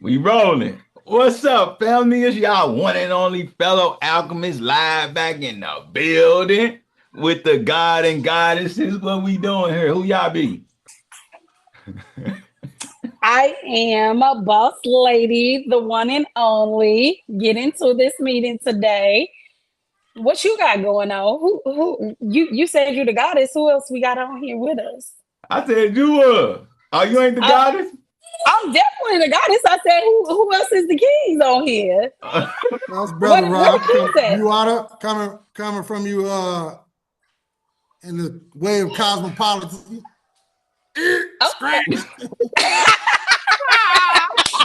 We rolling. What's up, family? It's y'all one and only fellow alchemist live back in the building with the God and goddesses. What we doing here? Who y'all be? I am a boss lady, the one and only. Get into this meeting today. What you got going on? You said you the goddess. Who else we got on here with us? I said you were. Oh, you ain't the Oh, goddess? I'm definitely the goddess. I said who else is the kings on here? That's brother Where the Rob. kings at? You oughta coming from you in the way of cosmopolitan. Okay. Scratch.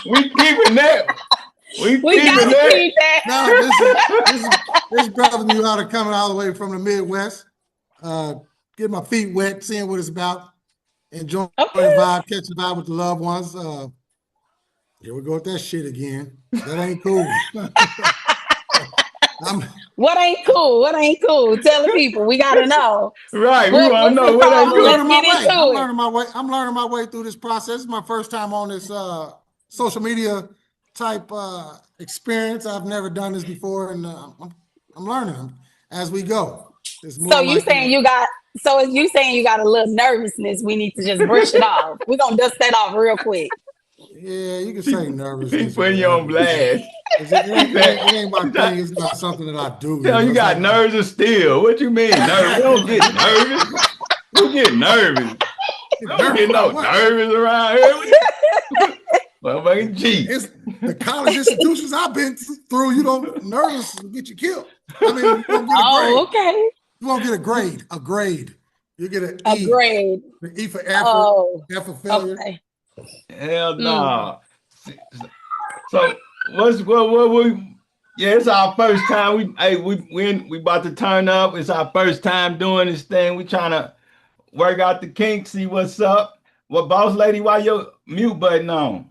We keeping that. We We keeping gotta that. keep that. No, this is brother you oughta coming all the way from the Midwest. Uh get my feet wet, seeing what it's about, enjoying the Okay. vibe, catching the vibe with the loved ones. Here we go with that shit again. That ain't cool. I'm What ain't cool? What ain't cool? Tell the people. We gotta know. Right. We What's want to know the what ain't I'm problem? cool. Let's learning my get way. I'm into it. learning my way. I'm learning my way through this process. It's my first time on this social media type experience. I've never done this before, and I'm learning them as we go. It's So more you like saying you got so is you saying you got a little nervousness? We need to just brush it off. We're gonna dust that off real quick. yeah, you can She, say she nervousness or putting you on whatever. blast. She said, It ain't my thing. It's not something that I do. tell you It's got like nerves of steel. What you mean? Nerves? We don't get nervous. Who get nervous? We get don't nervous get no about what? nervous around here. Motherfucking G. It's the college institutions I've been through. You don't nervous get you killed. I mean, you don't get a Oh, grade. okay. You won't get a grade. A grade. You get an A E. grade. The E for effort, Oh, F for failure. okay. Hell Mm. no. So what we yeah, it's our first time. We about to turn up. It's our first time doing this thing. We trying to work out the kinks, see what's up. What boss lady, why your mute button on?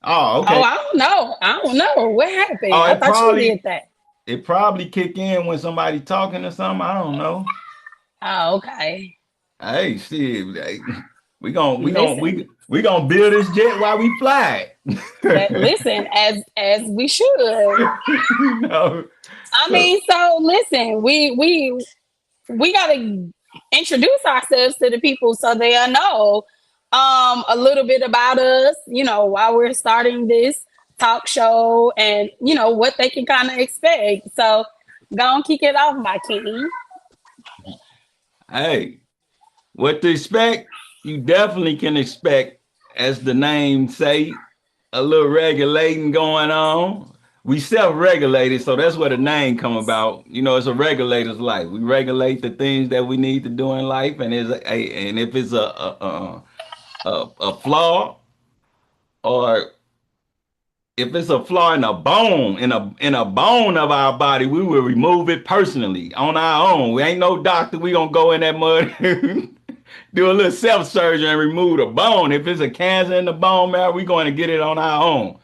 Oh, Oh, okay. I don't know. I don't know. What happened? Oh, I thought you did that. it probably kick in when somebody talking or something. I don't know. Oh, okay. Hey, shit. Hey, Listen, we gonna build this jet while we fly that it. listen, as we should. You know. I So mean, so listen, we gotta introduce ourselves to the people so they'll know a little bit about us, while we're starting this talk show and what they can kind of expect. So go and kick it off, my king. hey, what to expect? You definitely can expect, as the name say, a little regulating going on. We self-regulated, so that's where the name come about. You know, it's a regulator's life. We regulate the things that we need to do in life, and if it's a flaw, or if it's a flaw in a bone, in a bone of our body, we will remove it personally on our own. We ain't no doctor. We gonna go in that mud, do a little self surgery and remove the bone. If it's a cancer in the bone marrow, we going to get it on our own.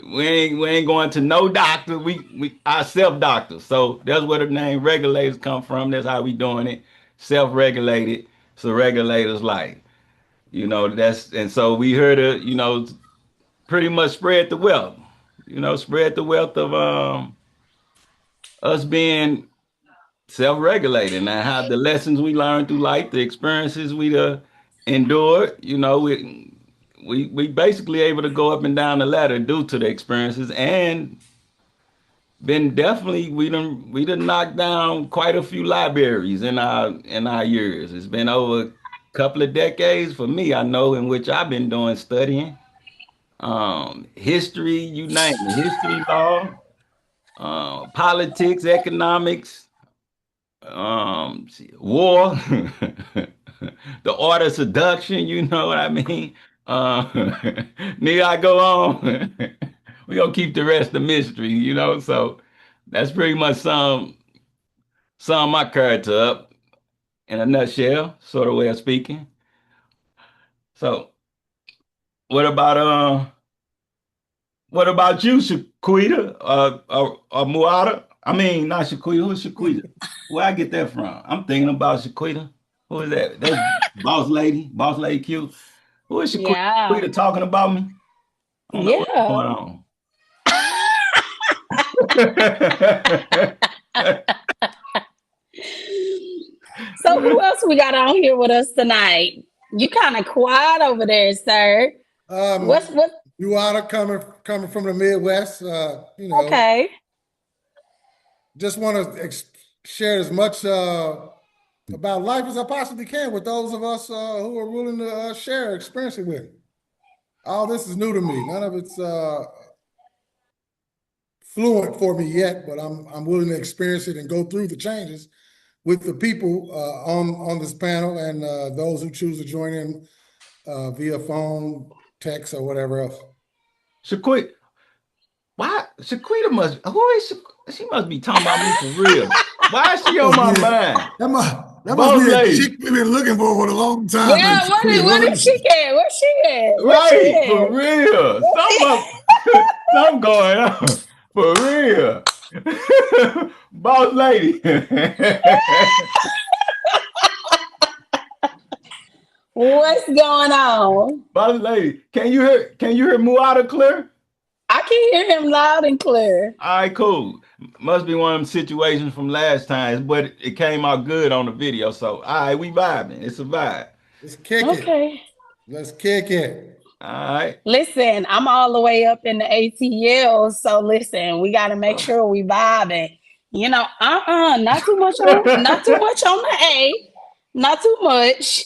We ain't going to no doctor. We our self doctors. So that's where the name regulators come from. That's how we doing it. Self regulated. So regulators life. That's and so we here to pretty much spread the wealth. Spread the wealth of us being self-regulated and how the lessons we learned through life, the experiences we endured. We basically able to go up and down the ladder due to the experiences, and been definitely we done knocked down quite a few libraries in our years. It's been over a couple of decades for me, I know, in which I've been doing studying history, you name it, history, law, politics, economics, war, the art of seduction. You know what I mean? Need I go on? We gonna keep the rest a mystery, So that's pretty much sum my character up in a nutshell, sort of way of speaking. So what about what about you, Shaquita, or Muada? I mean, not Shaquita. Who's Shaquita? Where I get that from? I'm thinking about Shaquita. Who is that? That's Boss Lady Q. Who is Shaquita? Yeah. Shaquita talking about me? I don't know what's going Yeah. on. So who else we got on here with us tonight? You kind of quiet over there, sir. Um, What? you oughta coming from the Midwest, Okay. just want to share as much about life as I possibly can with those of us who are willing to share experience it with. All this is new to me. None of it's fluent for me yet, but I'm willing to experience it and go through the changes with the people on this panel and those who choose to join in via phone, text, or whatever else. Shaquita, why? Shaquita must. Who is she? She must be talking about me for real. Why is she on Must my be that. mind? That must be Boss that lady, chick we've been looking for a long time, baby. Yeah. What is she at? Where she at? Where she right? For at? real. Something going on. For real. Boss lady. What's going on? Boss lady. Can you hear Muada clear? I can hear him loud and clear. All right, cool. Must be one of them situations from last time, but it came out good on the video. So, all right, we vibing. It's a vibe. Let's kick it. Okay. Let's kick it. All right. Listen, I'm all the way up in the ATL, so listen, we got to make sure we vibing. Not too much on the A, not too much.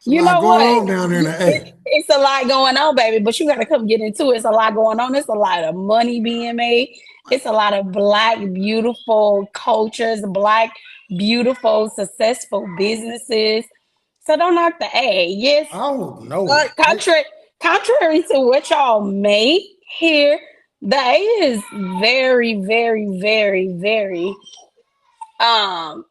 There's a You lot know going what? on down there in the A. It's a lot going on, baby, but you got to come get into it. It's a lot going on. It's a lot of money being made. It's a lot of black, beautiful cultures, black, beautiful, successful businesses. So don't knock the A. Yes, I don't know. but contrary to what y'all may hear, the A is very, very, very, very um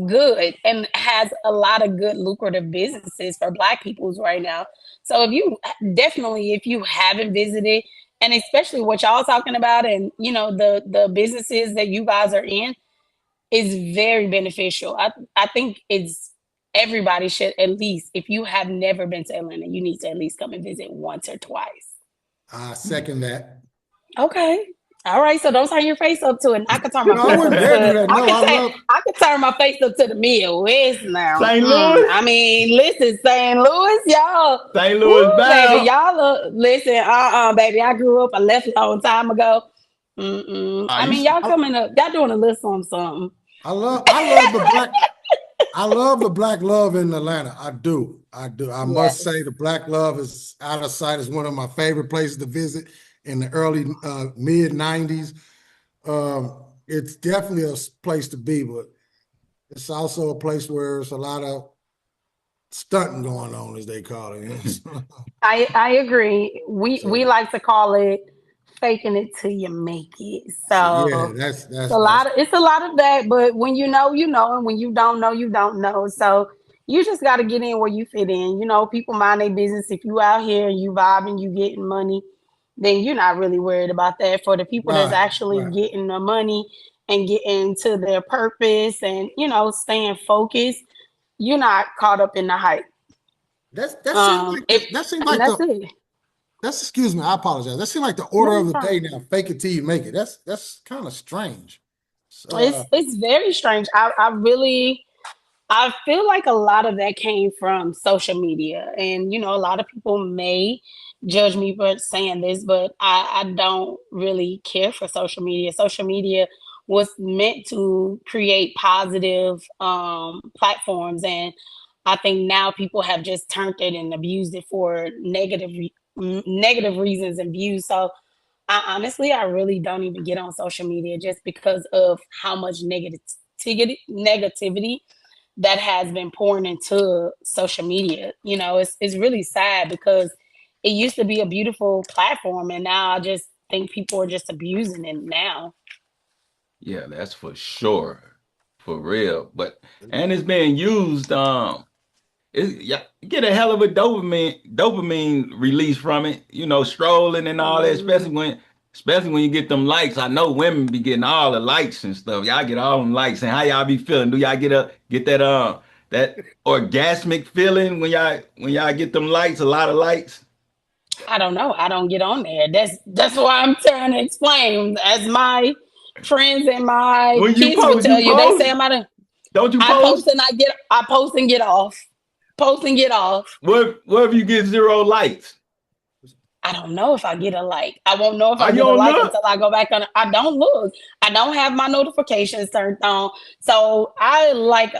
good and has a lot of good lucrative businesses for black peoples right now. So if you haven't visited, and especially what y'all talking about, and the businesses that you guys are in is very beneficial. I think it's everybody should, at least if you have never been to Atlanta, you need to at least come and visit once or twice. I second that. Okay. All right, so don't turn your face up to it. I could turn my I face wouldn't up dare do to. that. No, I love. I could turn my face up to the Midwest now. St. Louis? I mean, listen, St. Louis, y'all. St. Louis Woo, baby, bound. y'all. Listen, baby. I grew up. I left a long time ago. Are I you? mean, y'all coming up. Y'all doing a little something, something. I love the black love in Atlanta. I do. I must Yes. say the black love is out of sight is one of my favorite places to visit in the early mid 90s. It's definitely a place to be, but it's also a place where there's a lot of stunting going on, as they call it. I agree. We So, like to call it faking it till you make it. so yeah, So that's it's a lot of that, but when you know, and when you don't know. So you just gotta get in where you fit in. People mind their business. If you out here and you vibing, you getting money, then you're not really worried about that. For the people that's right, actually right. getting the money and getting to their purpose and staying focused, you're not caught up in the hype. That seems like If that seems and like that's it. that's excuse me, I apologize. That seems like the order No, of it's the fine. day now. Fake it till you make it. That's kind of strange. It's very strange. I feel like a lot of that came from social media, and a lot of people may judge me for saying this, but I don't really care for social media. Social media was meant to create positive platforms, and I think now people have just turned it and abused it for negative reasons and views. So I really don't even get on social media just because of how much negativity that has been poured into social media. It's really sad because it used to be a beautiful platform, and now I just think people are just abusing it now. Yeah, that's for sure. For real. And it's being used, yeah, you get a hell of a dopamine release from it, strolling and all that, Mhm. especially when you get them likes. I know women be getting all the likes and stuff. Y'all get all them likes. And how y'all be feeling? Do y'all get that orgasmic feeling when y'all get them likes, a lot of likes? I don't know. I don't get on there. That's why I'm trying to explain. As my friends and my When kids would you tell you, they say post, I'm out of. don't you I post? post and I post and get off. Post and get off. What if you get 0 likes? I don't know if I get a like. I won't know if I Are you get a on like look? until I go back on. I don't look. I don't have my notifications turned on. So I like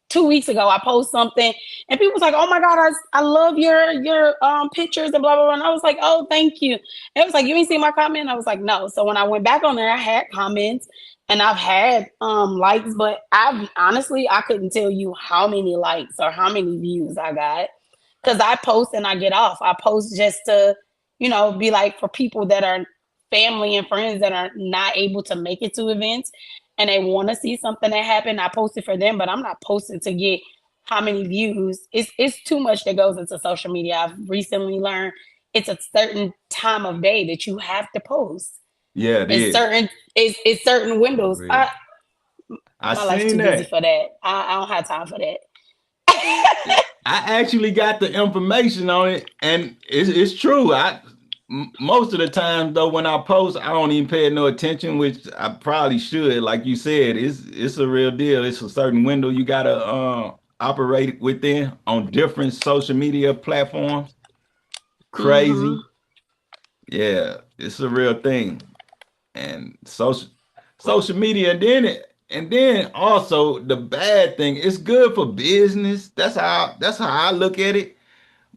2 weeks ago I post something and people was like, "Oh my god, I love your pictures and blah blah blah." And I was like, "Oh, thank you." And it was like, "You ain't seen my comment?" I was like, "No." So when I went back on there, I had comments and I've had likes, but I've honestly I couldn't tell you how many likes or how many views I got because I post and I get off. I post just to, be like for people that are family and friends that are not able to make it to events and they want to see something that happened. I post it for them, but I'm not posting to get how many views. It's too much that goes into social media. I've recently learned it's a certain time of day that you have to post. Yeah, it It's is. it's certain For windows. real. I My life's seen too busy that. for that. I don't have time for that. I actually got the information on it, and it's true. Most of the time though, when I post, I don't even pay no attention, which I probably should. Like you said, it's a real deal. It's a certain window you gotta operate within on different social media platforms. Mm-hmm. Crazy, yeah, it's a real thing. And social media, and then also the bad thing, it's good for business. That's how I look at it.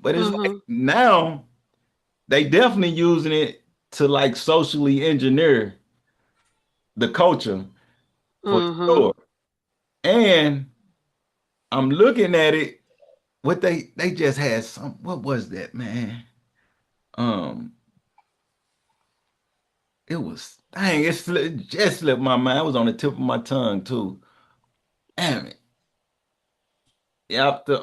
But it's like Mm-hmm. now they definitely using it to like socially engineer the culture for Mm-hmm. sure. And I'm looking at it, what they just had some, what was that, man? Um, it was, dang, it just slipped my mind. It was on the tip of my tongue too. Damn it. After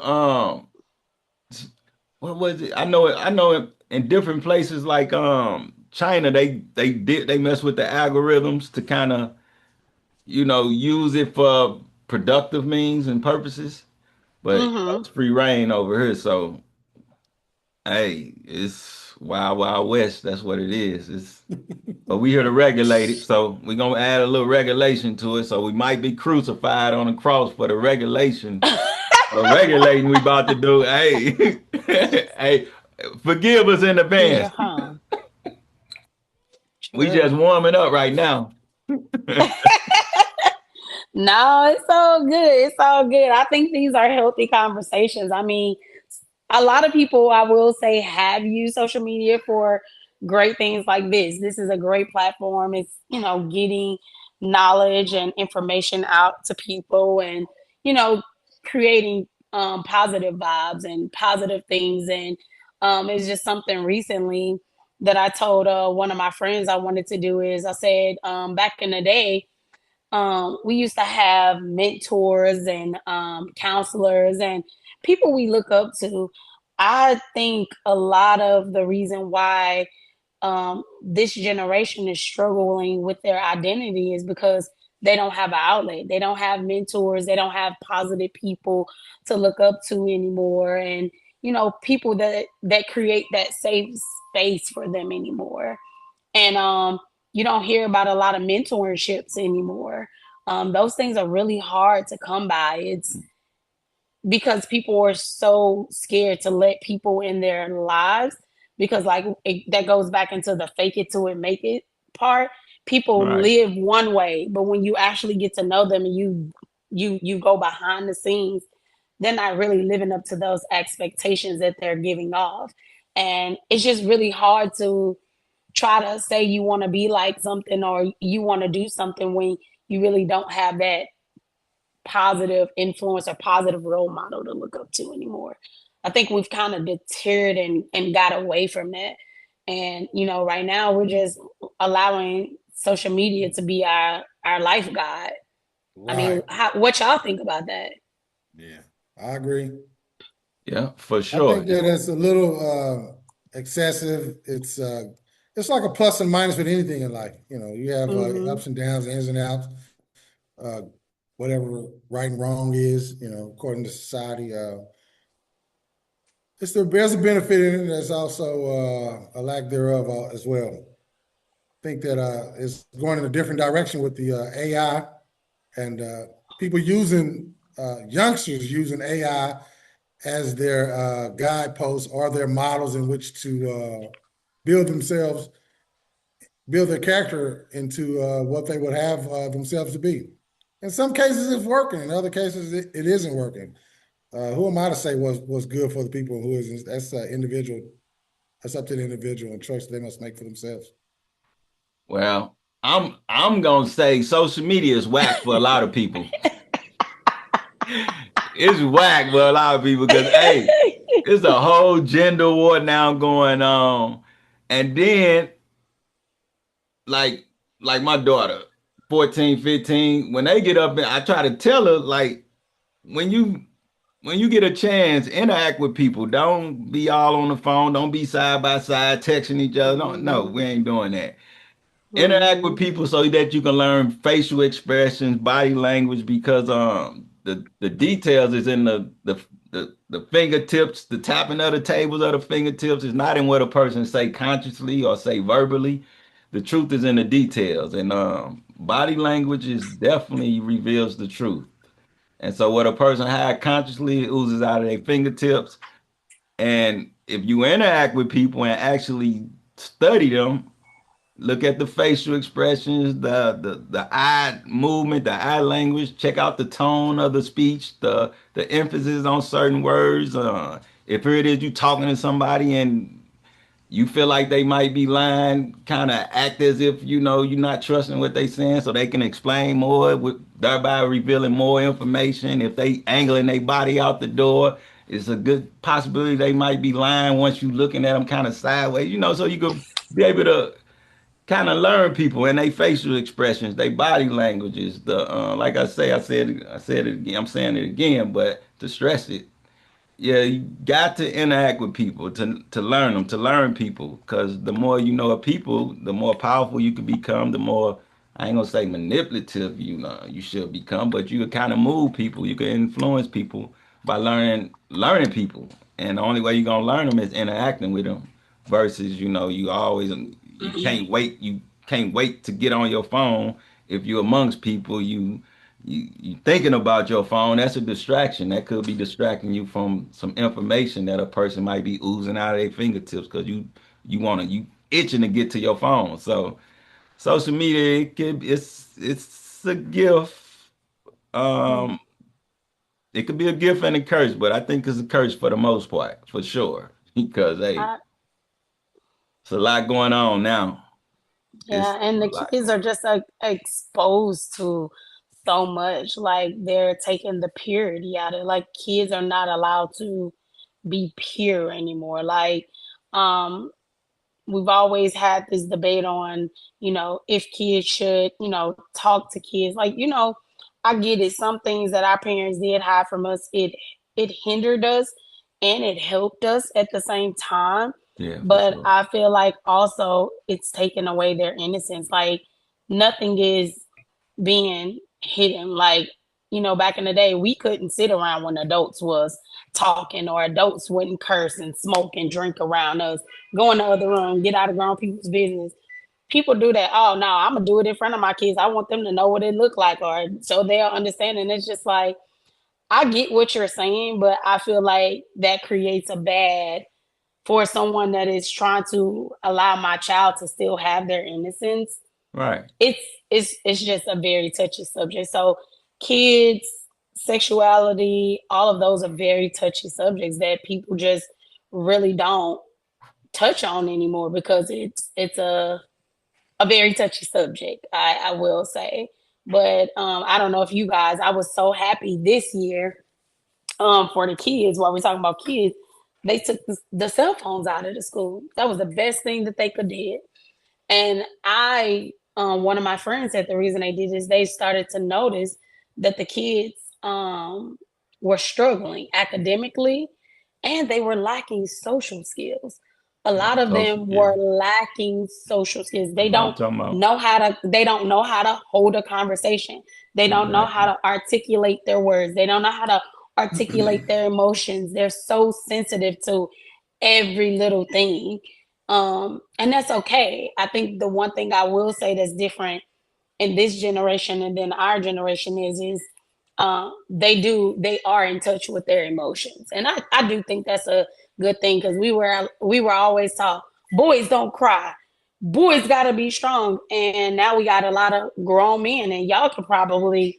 what was it? I know it in different places like China, they mess with the algorithms to kind of, use it for productive means and purposes. But Mm-hmm. it's free reign over here, so hey, it's wild, wild west. That's what it is. But we here to regulate it, so we're gonna add a little regulation to it. So we might be crucified on the cross for the regulation, the regulating we about to do. Hey, hey, forgive us in Yeah, advance. huh? We just True. warming up right now. No, it's all good. It's all good. I think these are healthy conversations. I mean, a lot of people, I will say, have used social media for great things like this. This is a great platform. It's, getting knowledge and information out to people and, you know, creating positive vibes and positive things. And it's just something recently that I told one of my friends I wanted to do is I said, back in the day, we used to have mentors and counselors and people we look up to. I think a lot of the reason why this generation is struggling with their identity is because they don't have an outlet. They don't have mentors. They don't have positive people to look up to anymore, and people that create that safe space for them anymore. And you don't hear about a lot of mentorships anymore. Those things are really hard to come by. It's because people are so scared to let people in their lives because that goes back into the fake it till it make it part. People Right, live one way, but when you actually get to know them and you go behind the scenes, they're not really living up to those expectations that they're giving off. And it's just really hard to try to say you want to be like something or you want to do something when you really don't have that positive influence or positive role model to look up to anymore. I think we've kind of deterred and got away from that. And, right now we're just allowing social media to be our life guide. I mean, Right. what y'all think about that? Yeah, I agree. yeah, for I sure. think that it's a little excessive. It's like a plus and minus with anything in life. You have Mm-hmm. ups and downs, ins and outs, uh, whatever right and wrong is, according to society. There's a benefit in it. There's also a lack thereof as well. I think that it's going in a different direction with the AI and people using youngsters using AI as their guideposts or their models in which to build themselves, build their character into what they would have themselves to be. In some cases, it's working. In other cases, it isn't working. Who am I to say what's good for the people and who isn't? That's individual. That's up to the individual and choice they must make for themselves. Well, I'm gonna say social media is whack for a lot of people. It's whack for a lot of people because hey, it's a whole gender war now going on. And then like like my daughter, 14, 15, when they get up and I try to tell her, like, when you get a chance, interact with people. Don't be all on the phone. Don't be side by side texting each other. No, we ain't doing that. Interact with people so that you can learn facial expressions, body language, because the details is in the fingertips, the tapping of the tables of the fingertips is not in what a person say consciously or say verbally. The truth is in the details, and body language is definitely reveals the truth. And so what a person had consciously oozes out of their fingertips. And if you interact with people and actually study them, look at the facial expressions, the eye movement, the eye language. Check out the tone of the speech, the emphasis on certain words. If here it is you talking to somebody and you feel like they might be lying, kind of act as if you know you're not trusting what they saying, so they can explain more, thereby revealing more information. If they angling their body out the door, it's a good possibility they might be lying once you looking at them kind of sideways. So you could be able to kind of learn people and their facial expressions, their body languages. The like I said it again. I'm saying it again, but to stress it, yeah, you got to interact with people to learn them, to learn people, because the more you know of people, the more powerful you can become. The more I ain't gonna say manipulative you should become, but you can kind of move people. You can influence people by learning people, and the only way you're gonna learn them is interacting with them. Versus you can't wait to get on your phone if you're amongst people you thinking about your phone. That's a distraction that could be distracting you from some information that a person might be oozing out of their fingertips because you itching to get to your phone. So social media, it's a gift. um it could be a gift and a curse, but I think it's a curse for the most part, for sure. Because hey, I, it's a lot going on now. It's Yeah, and a the lot kids going are just like exposed to so much. Like they're taking the purity out of it. Like kids are not allowed to be pure anymore. Like um we've always had this debate on, if kids should, talk to kids. Like, I get it. Some things that our parents did hide from us, it hindered us and it helped us at the same time. yeah, for But sure. I feel like also it's taken away their innocence. Like nothing is being hidden. Like, back in the day, we couldn't sit around when adults was talking, or adults wouldn't curse and smoke and drink around us, go in the other room, get out of grown people's business. People do that. Oh no, I'm gonna do it in front of my kids. I want them to know what it look like, or so they'll understand. And it's just like, I get what you're saying, but I feel like that creates a bad for someone that is trying to allow my child to still have their innocence. Right. it's it's just a very touchy subject. So kids, sexuality, all of those are very touchy subjects that people just really don't touch on anymore because it's a very touchy subject, I will say. But I don't know if you guys, I was so happy this year for the kids. While we're talking about kids, they took the cell phones out of the school. That was the best thing that they could did. And one of my friends said the reason they did is they started to notice that the kids were struggling academically and they were lacking social skills. A Yeah, lot of social them were skills. lacking social skills. That's what I'm talking about. They don't know how to hold a conversation. They don't know how Exactly. to articulate their words. They don't know how to articulate their emotions. They're so sensitive to every little thing. And that's okay. I think the one thing I will say that's different in this generation and then our generation is they are in touch with their emotions. And I do think that's a good thing, because we were always taught boys don't cry. Boys gotta be strong. And now we got a lot of grown men, and y'all could probably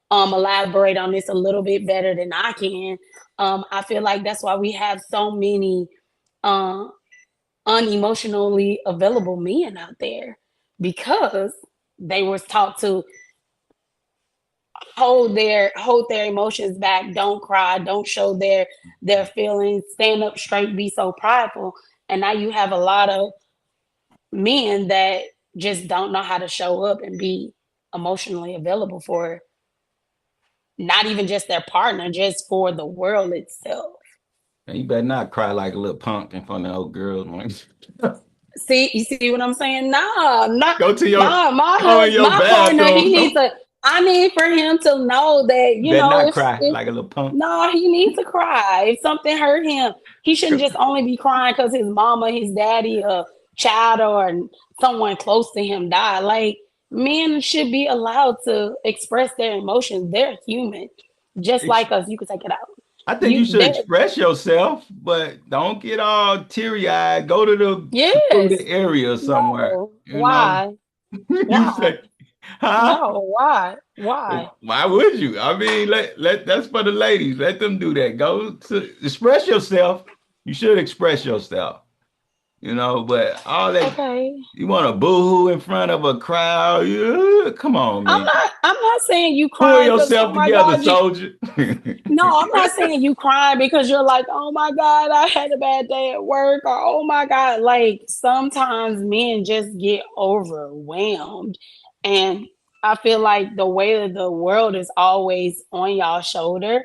elaborate on this a little bit better than I can. I feel like that's why we have so many uh, unemotionally available men out there, because they were taught to hold their emotions back, don't cry, don't show their feelings, stand up straight, be so prideful. And now you have a lot of men that just don't know how to show up and be emotionally available for not even just their partner, just for the world itself. And you better not cry like a little punk in front of old girls. See, you see what I'm saying? Nah, not Go to your my partner. He needs to. I need for him to know that, you know, not cry like a little punk. No, he needs to cry. If something hurt him, he shouldn't just only be crying because his mama, his daddy, a child, or someone close to him died. Like, men should be allowed to express their emotions. They're human, just like us. You can take it out. I think you should express yourself, but don't get all teary-eyed. Go to the area somewhere. No. Why? You say, huh? No, why? Why? Why would you? I mean, let that's for the ladies. Let them do that. Go to express yourself. You should express yourself. You know, but all that you want to boo-hoo in front of a crowd. Yeah, come on, man. I'm not saying you cry. Pull yourself together, soldier. No, I'm not saying you cry because you're like, oh my God, I had a bad day at work, or oh my God. Like, sometimes men just get overwhelmed. And I feel like the weight of the world is always on y'all's shoulder.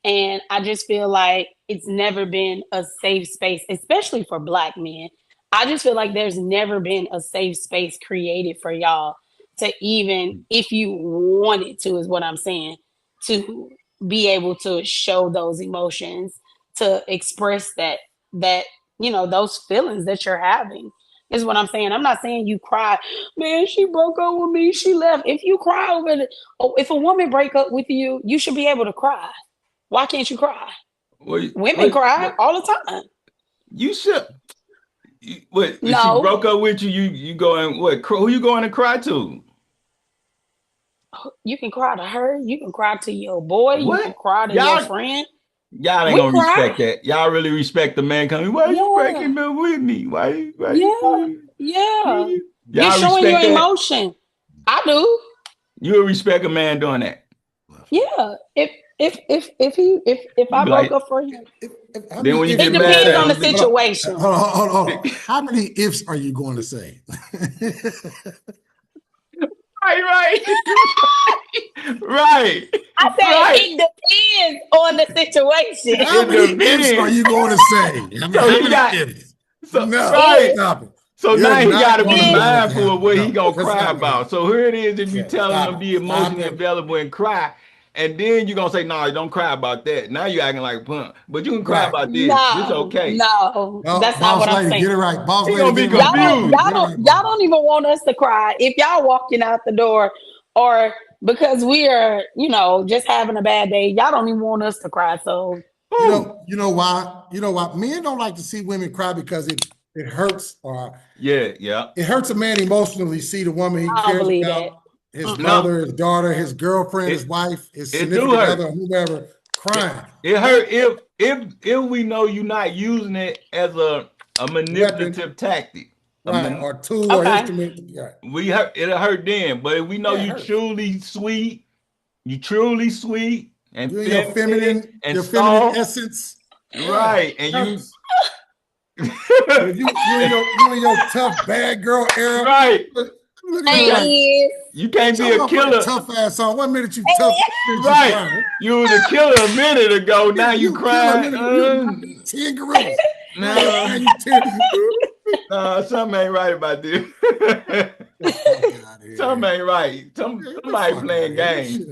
And I just feel like it's never been a safe space, especially for Black men. I just feel like there's never been a safe space created for y'all to, even if you wanted to, is what I'm saying, to be able to show those emotions, to express that, you know, those feelings that you're having, is what I'm saying. I'm not saying you cry, man, she broke up with me, she left. If you cry over it, if a woman break up with you, you should be able to cry. Why can't you cry? Women cry all the time. You should. What? No. If she broke up with you, you going what? Who you going to cry to? You can cry to her. You can cry to your boy. What? You can cry to your friend. Y'all ain't gonna respect that. Y'all really respect the man coming. Why are you breaking up with me? Why Yeah. You're showing your emotion. I do. You respect a man doing that. Yeah. If I broke up for him, then when you get mad, it depends on the situation. Hold on. How many ifs are you going to say? Right. I said it depends on the situation. How many ifs are you going to say? How many ifs? So now he got to be mindful of what he gonna cry about. So here it is: if you tell him to be emotionally available and cry, and then you're gonna say, "No, don't cry about that." Now you're acting like a punk, but you can cry about this. It's okay. No, that's not what I'm saying. Get it right, boss lady. Gonna be confused. Y'all don't even want us to cry if y'all walking out the door, or because we are, you know, just having a bad day. Y'all don't even want us to cry. So you know why? Men don't like to see women cry because it hurts, or it hurts a man emotionally. See the woman he cares about, his mother, his daughter, his girlfriend, his wife, his significant other, whoever, crying. It hurt if we know you're not using it as a manipulative tactic, or tool or instrument. It'll hurt then. But if we know you truly sweet, and your feminine essence, right, and you in your tough bad girl era, right? You can't be a killer. Tough ass on. 1 minute you tough, right? You was a killer a minute ago. Now you crying. 10 gorillas. Something ain't right about this. Something ain't right. Somebody playing games.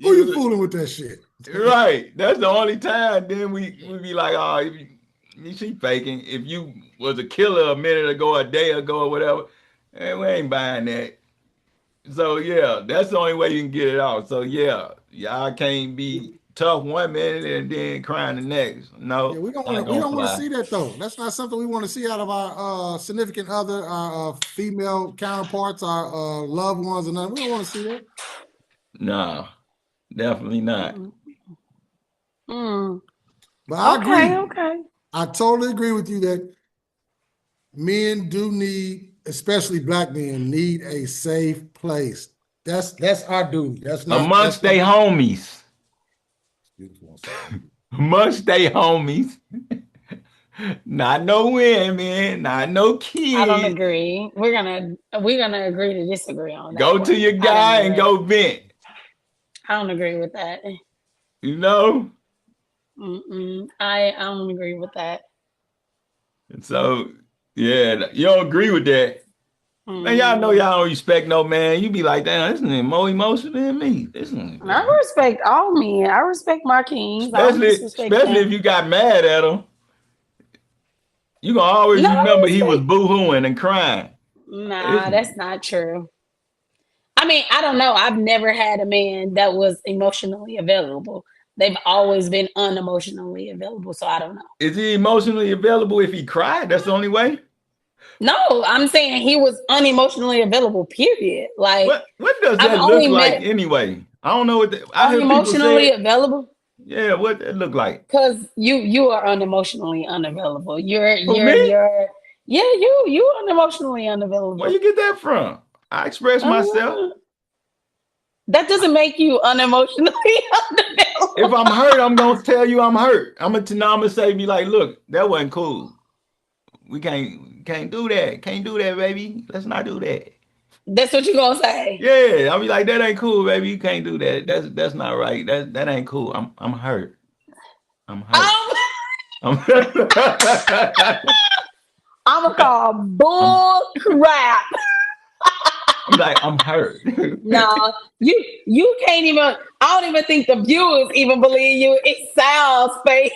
Who you fooling with that shit? Right. That's the only time. Then we be like, oh, she faking. If you was a killer a minute ago, a day ago, or whatever, we ain't buying that. So yeah, that's the only way you can get it out. So yeah, y'all can't be tough one minute and then crying the next. No, Yeah, we don't not want to. We gonna don't want to fly. see that though. That's not something we want to see out of our significant other, our female counterparts, our loved ones, and nothing. We don't want to see that. No, definitely not. Mm. But I agree. Okay. I totally agree with you that men do need, especially black men, need a safe place. That's our duty. That's not Amongst they homies. Amongst they homies. Not no women, not no I don't kids. agree. We're gonna agree to disagree on that. Go to your guy and go vent. I don't agree with that. You know? I don't agree with that. And so, yeah, you don't agree with that. Man, y'all know y'all don't respect no man. You be like, damn, this is more emotional than me. I respect all men. I respect my kings. Especially if you got mad at him. You gonna always remember he was boo-hooing and crying. Nah, that's not true. I mean, I don't know. I've never had a man that was emotionally available. They've always been unemotionally available, so I don't know. Is he emotionally available if he cried? That's the only way? No, I'm saying he was unemotionally available, period. Like, what does that look like anyway? I don't know what I hear people say. Available? Yeah, what it look like? Because you are unemotionally unavailable. You're you unemotionally unavailable. Where you get that from? I express myself. That doesn't make you unemotionally unavailable. If I'm hurt, I'm gonna tell you I'm hurt. I'm gonna say, be like, look, that wasn't cool. We can't do that. Can't do that, baby. Let's not do that. That's what you gonna say? Yeah, I'll be like, that ain't cool, baby. You can't do that. That's not right. That ain't cool. I'm hurt. I'm hurt. I'm gonna call bull crap. I'm like, I'm hurt. No, you can't even. I don't even think the viewers even believe you. It sounds fake.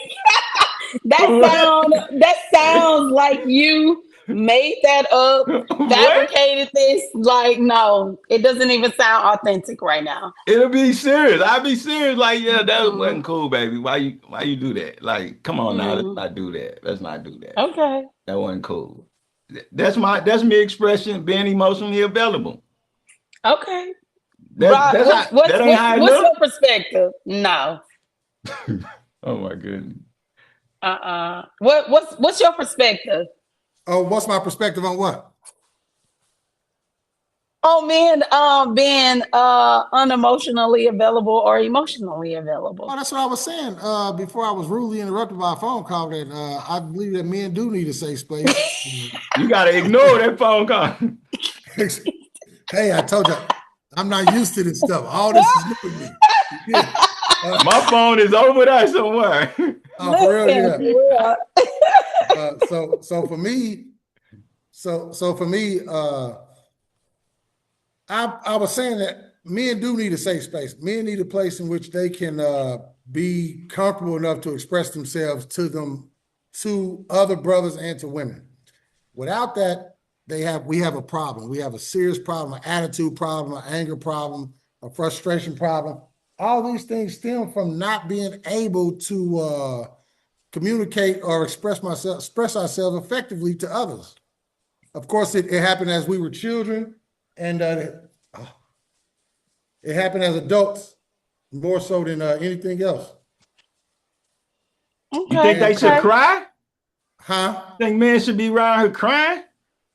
That sounds like you made that up, fabricated this. Like, no, it doesn't even sound authentic right now. It'll be serious. I'll be serious. Like, yeah, that wasn't cool, baby. Why you do that? Like, come on now, let's not do that. Let's not do that. Okay. That wasn't cool. That's me expression being emotionally available. Okay. What's your perspective? No. Oh my goodness. What's your perspective? Oh, what's my perspective on what? Oh, men being unemotionally available or emotionally available. Oh, that's what I was saying before I was rudely interrupted by a phone call. That I believe that men do need a safe space. You gotta ignore that phone call. Hey, I told you, I'm not used to this stuff. All this is new to me. Yeah. My phone is over there somewhere. Oh, for real, yeah. So for me, I was saying that men do need a safe space. Men need a place in which they can be comfortable enough to express themselves to other brothers and to women. Without that, we have a problem. We have a serious problem, an attitude problem, an anger problem, a frustration problem. All these things stem from not being able to communicate or express ourselves effectively to others. Of course, it happened as we were children, and it happened as adults more so than anything else. Okay, you think they should cry? Huh? You think men should be around here crying?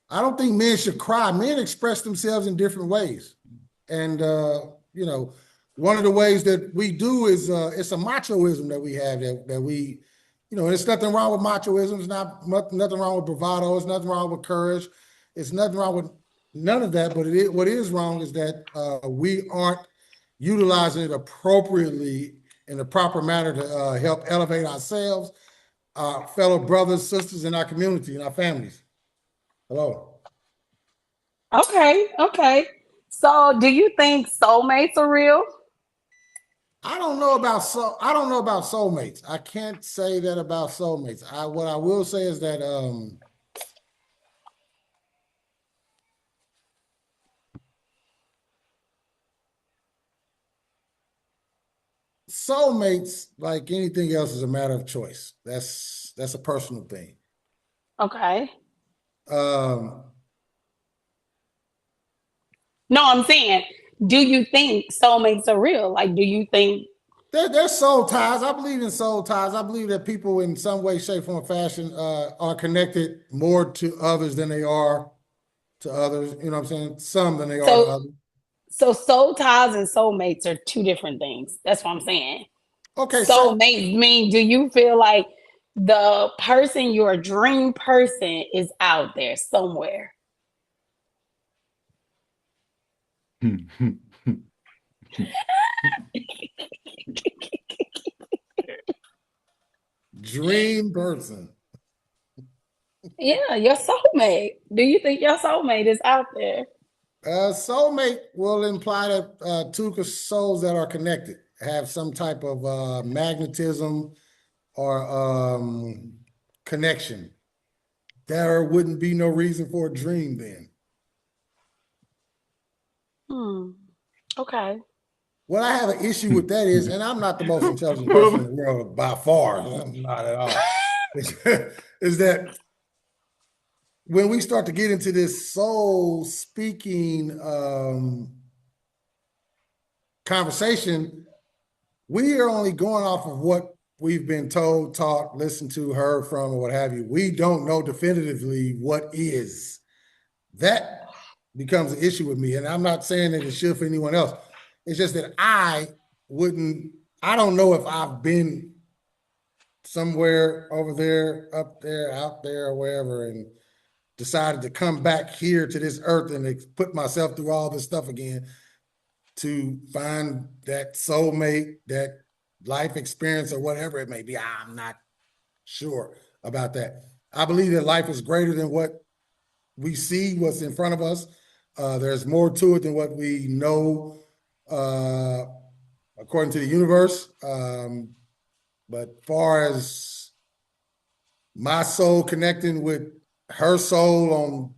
I don't think men should cry. Men express themselves in different ways. And, one of the ways that we do is it's a machoism that we have that we, there's nothing wrong with machoism. There's nothing wrong with bravado. There's nothing wrong with courage. It's nothing wrong with none of that. But what is wrong is that we aren't utilizing it appropriately in the proper manner to help elevate ourselves, our fellow brothers, sisters in our community, and our families. Hello. Okay. So do you think soulmates are real? I don't know about soulmates. I can't say that about soulmates. What I will say is that soulmates, like anything else, is a matter of choice. That's a personal thing. Okay. Um, No, I'm saying, do you think soulmates are real? Like, do you think there's soul ties. I believe in soul ties. I believe that people, in some way, shape, form, or fashion, are connected more to others than they are to others. You know what I'm saying? Some than they are to so? others. So soul ties and soulmates are two different things. That's what I'm saying. Okay, so Soulmates mean, do you feel like the person, your dream person, is out there somewhere? dream person. Yeah, your soulmate. Do you think your soulmate is out there? Soulmate will imply that two souls that are connected have some type of magnetism or connection. There wouldn't be no reason for a dream then. Okay. What I have an issue with that is, and I'm not the most intelligent person in the world by far, I'm not at all, is that when we start to get into this soul speaking conversation, we are only going off of what we've been told, taught, listened to, heard from, or what have you. We don't know definitively what is. That becomes an issue with me. And I'm not saying that it should for anyone else. It's just that I don't know if I've been somewhere over there, up there, out there, or wherever, and decided to come back here to this earth and put myself through all this stuff again to find that soulmate, that life experience, or whatever it may be. I'm not sure about that. I believe that life is greater than what we see, what's in front of us. There's more to it than what we know, according to the universe. But far as my soul connecting with her soul on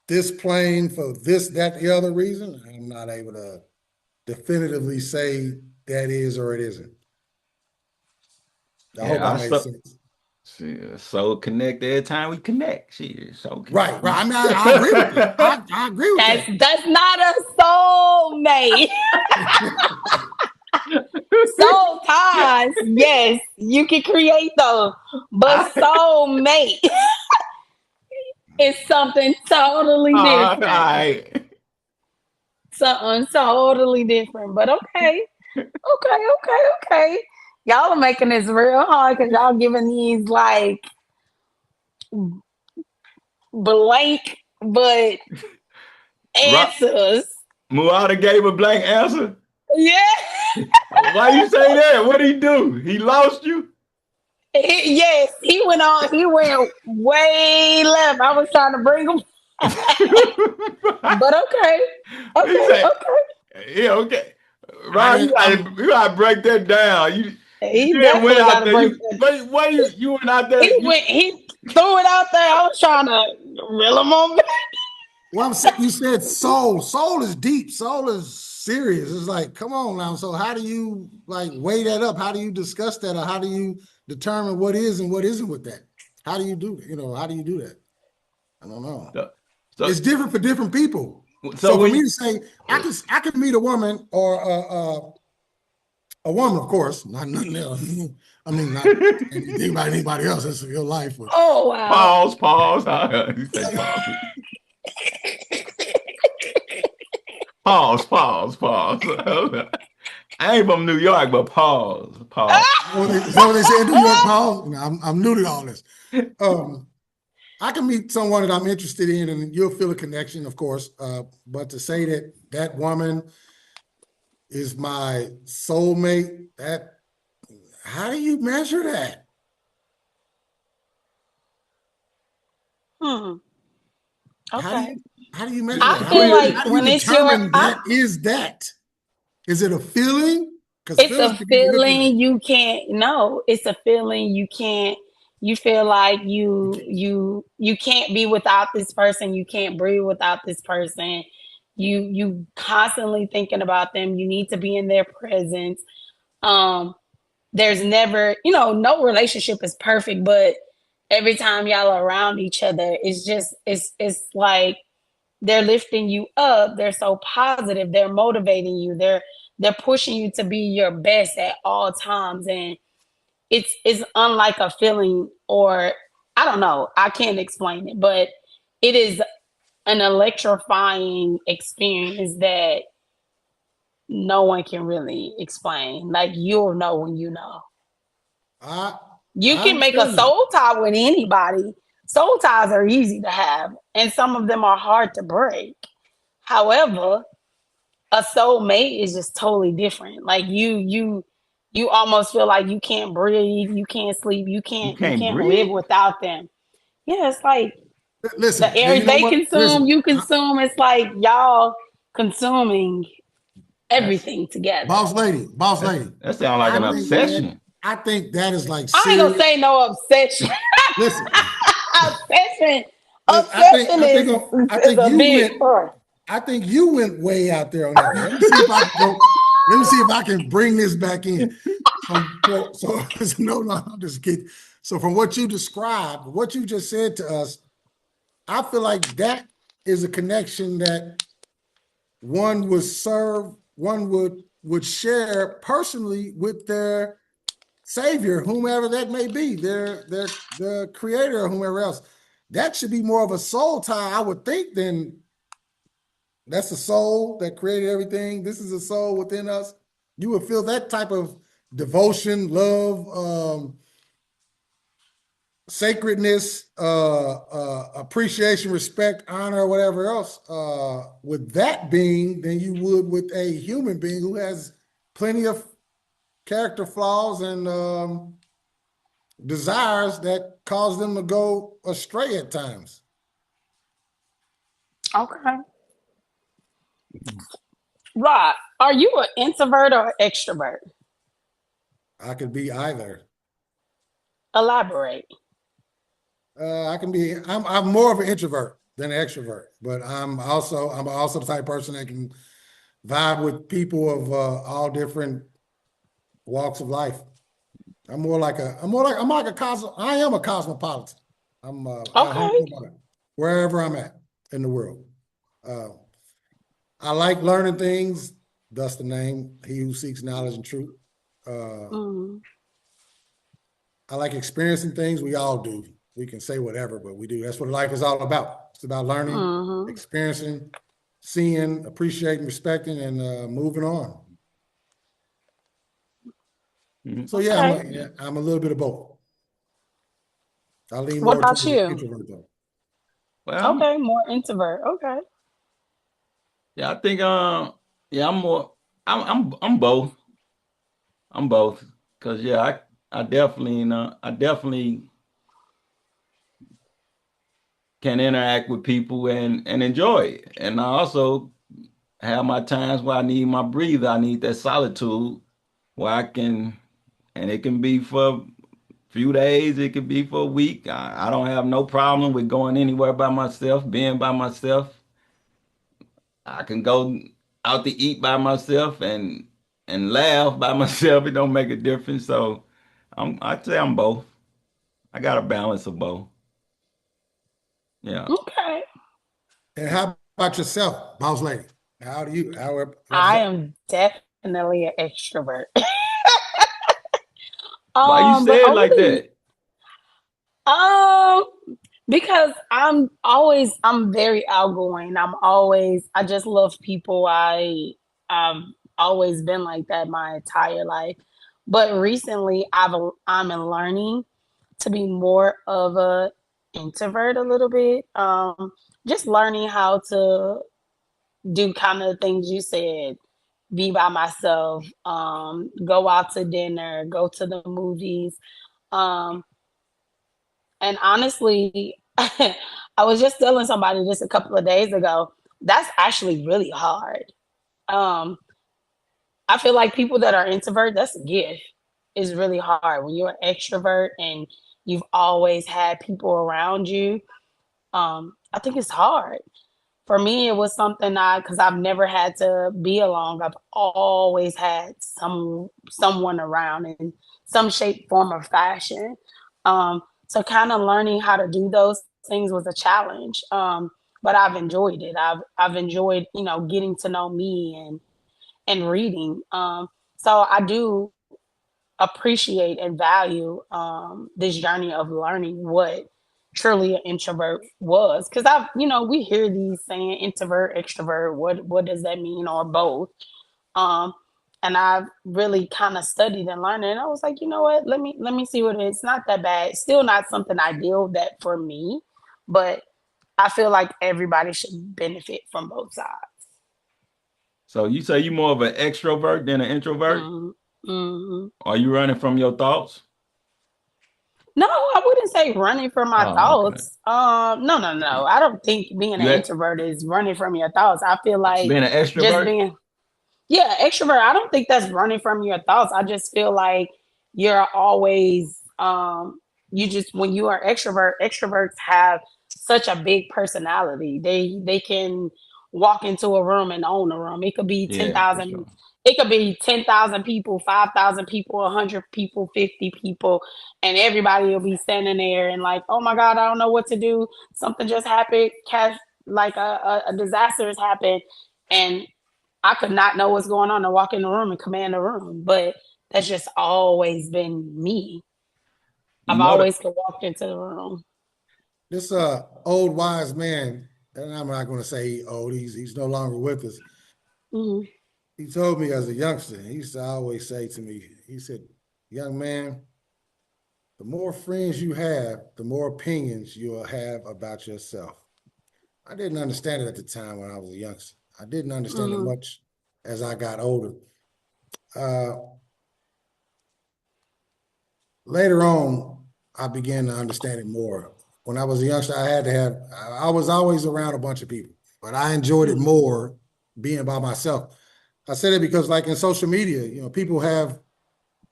this plane for this, that, the other reason, I'm not able to definitively say that is or it isn't. I hope I made sense. So connect every time we connect. So right. I mean, I agree with that. I agree with that. That's not a soulmate. Soul ties, yes, you can create those, but soulmate is something totally different. Right. Something totally different. But okay. Y'all are making this real hard because y'all giving these like blank but answers. Muada gave a blank answer. Yeah. Why you say that? What did he do? He lost you? Yes, he went way left. I was trying to bring him. But okay. Yeah, okay. Ron, you gotta break that down. He definitely got to break that. Why you went out there? He threw it out there. I was trying to reel him on back. Well, you said soul. Soul is deep. Soul is serious. It's like, come on now. So how do you like weigh that up? How do you discuss that? Or how do you determine what is and what isn't with that? How do you do it? How do you do that? I don't know. So it's different for different people. So for me to say, I can meet a woman or a woman, of course, not nothing else. I mean, not anything about anybody else. That's your life. But. Oh, wow. Pause. Pause. I ain't from New York, but pause. Is that what they say in New York? Pause. I'm new to all this. I can meet someone that I'm interested in, and you'll feel a connection, of course. But to say that woman is my soulmate, how do you measure that? Okay. How do you measure that? I feel like how do when you it's determine that? Is it a feeling Because It's feelings a can be manipulated. feeling you can't know. It's a feeling you can't. You feel like you can't be without this person. You can't breathe without this person. You constantly thinking about them. You need to be in their presence. Um, there's never, no relationship is perfect, but every time y'all are around each other, it's like they're lifting you up. They're so positive. They're motivating you. They're pushing you to be your best at all times. And it's unlike a feeling, or I don't know. I can't explain it, but it is an electrifying experience that no one can really explain. Like you'll know when you know. I You I can make a understand that. soul tie with anybody. Soul ties are easy to have, and some of them are hard to break. However, a soulmate is just totally different. Like you almost feel like you can't breathe, you can't sleep, you You can't you can't can't live breathe. without them. Yeah, it's like the Listen, and air you know they what? consume, Listen, you consume. It's like y'all consuming That's everything together. boss that's lady. that sounds like I an think that obsession. I think that is like I ain't gonna serious. say no obsession. Listen, obsession. listen. Obsession I is think a you big went. part. I think you went way out there on that one. Let me see if I can go. Let me see if I can bring this back in. So no, I'm just kidding. So from what you described, what you just said to us, I feel like that is a connection that one would share personally with their savior, whomever that may be, their creator or whomever else. That should be more of a soul tie, I would think, than that's a soul that created everything. This is a soul within us. You would feel that type of devotion, love, sacredness, appreciation, respect, honor, whatever else, with that being than you would with a human being who has plenty of character flaws and desires that cause them to go astray at times. Okay. Rod, are you an introvert or extrovert? I could be either. Elaborate. I can be. I'm more of an introvert than an extrovert, but I'm also the type of person that can vibe with people of all different walks of life. I'm like a I am a cosmopolitan. I'm at home Okay. no matter wherever I'm at in the world. Uh, I like learning things. Thus the name, He Who Seeks Knowledge and Truth. Uh, Mm. I like experiencing things. We all do. We can say whatever, but we do. That's what life is all about. It's about learning, Mm-hmm. experiencing, seeing, appreciating, respecting, and moving on. Mhm. So yeah, Okay. I'm a little bit of both. I lean What more about towards the you? introvert though. Well, Okay, more introvert. Okay. yeah, I think yeah, I'm more I'm both. I'm both. Cause yeah, I definitely I definitely can interact with people and enjoy it. And I also have my times where I need my breather. I need that solitude where I can, and it can be for a few days, it could be for a week. I don't have no problem with going anywhere by myself, being by myself. I can go out to eat by myself and laugh by myself. It don't make a difference. So I'd say I'm both. I got a balance of both. Yeah. Okay. And how about yourself, boss lady? How do you? How I about am definitely an extrovert. Why you But say it like only that? um because I'm very outgoing. I just love people. I've always been like that my entire life. But recently I'm in learning to be more of a introvert a little bit. Just learning how to do kind of the things you said, be by myself, go out to dinner, go to the movies. Um, and honestly, I was just telling somebody just a couple of days ago, that's actually really hard. Um, I feel like people that are introvert, that's a gift. It's really hard when you're an extrovert and you've always had people around you. I think it's hard. For me, it was something because I've never had to be alone. I've always had someone around in some shape, form, or fashion. So kind of learning how to do those things was a challenge. But I've enjoyed it. I've enjoyed, getting to know me and reading. So I do appreciate and value this journey of learning what truly an introvert was, because we hear these saying introvert, extrovert, what does that mean, or both. um and I've really kind of studied and learned, and I was like, you know what, let me see what it is. It's not that bad. It's still not something ideal that for me, but I feel like everybody should benefit from both sides. So you say you more of an extrovert than an introvert? Mm-hmm. Are you running from your thoughts? No, I wouldn't say running from my Oh, okay. thoughts. No. I don't think being an You introvert is running from your thoughts. I feel like being an just extrovert? being, yeah, extrovert. I don't think that's running from your thoughts. I just feel like you're always, you just, when you are extroverts have such a big personality. They can walk into a room and own a room. It could be Yeah, for sure. 10,000 people, 5,000 people, 100 people, 50 people, and everybody will be standing there and like, oh my God, I don't know what to do. Something just happened. Like a disaster has happened. And I could not know what's going on and walk in the room and command the room. But that's just always been me. You I've know that. always could walk into the room. This old wise man, and I'm not going to say he old. He's no longer with us. Hmm. He told me as a youngster. He used to always say to me, he said, "Young man, the more friends you have, the more opinions you'll have about yourself." I didn't understand it at the time when I was a youngster. I didn't understand it Hmm. much as I got older. Uh, Later on, I began to understand it more. When I was a youngster, I was always around a bunch of people, but I enjoyed it Hmm. more being by myself. I said it because, like in social media, people have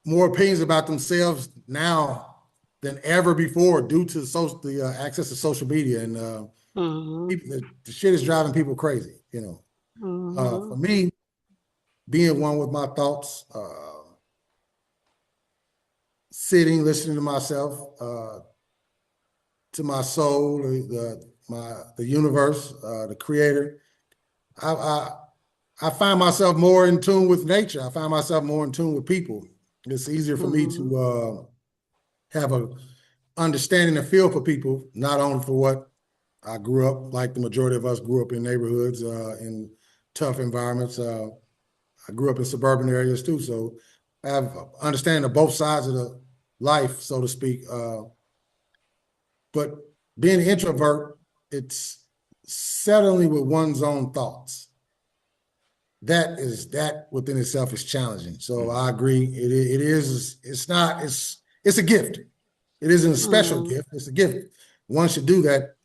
more opinions about themselves now than ever before due to the access to social media, and Hmm. the shit is driving people crazy. Hmm. For me, being one with my thoughts, sitting, listening to myself, to my soul, the universe, the creator. I, I I find myself more in tune with nature. I find myself more in tune with people. It's easier for me Hmm. to have a understanding and feel for people, not only for what I grew up, like the majority of us grew up in neighborhoods, in tough environments. I grew up in suburban areas too, so I have understanding of both sides of the life, so to speak. But being an introvert, it's settling with one's own thoughts. That within itself is challenging. So I agree. It is. It's not. It's a gift. It isn't a special Hmm. gift. It's a gift. One should do that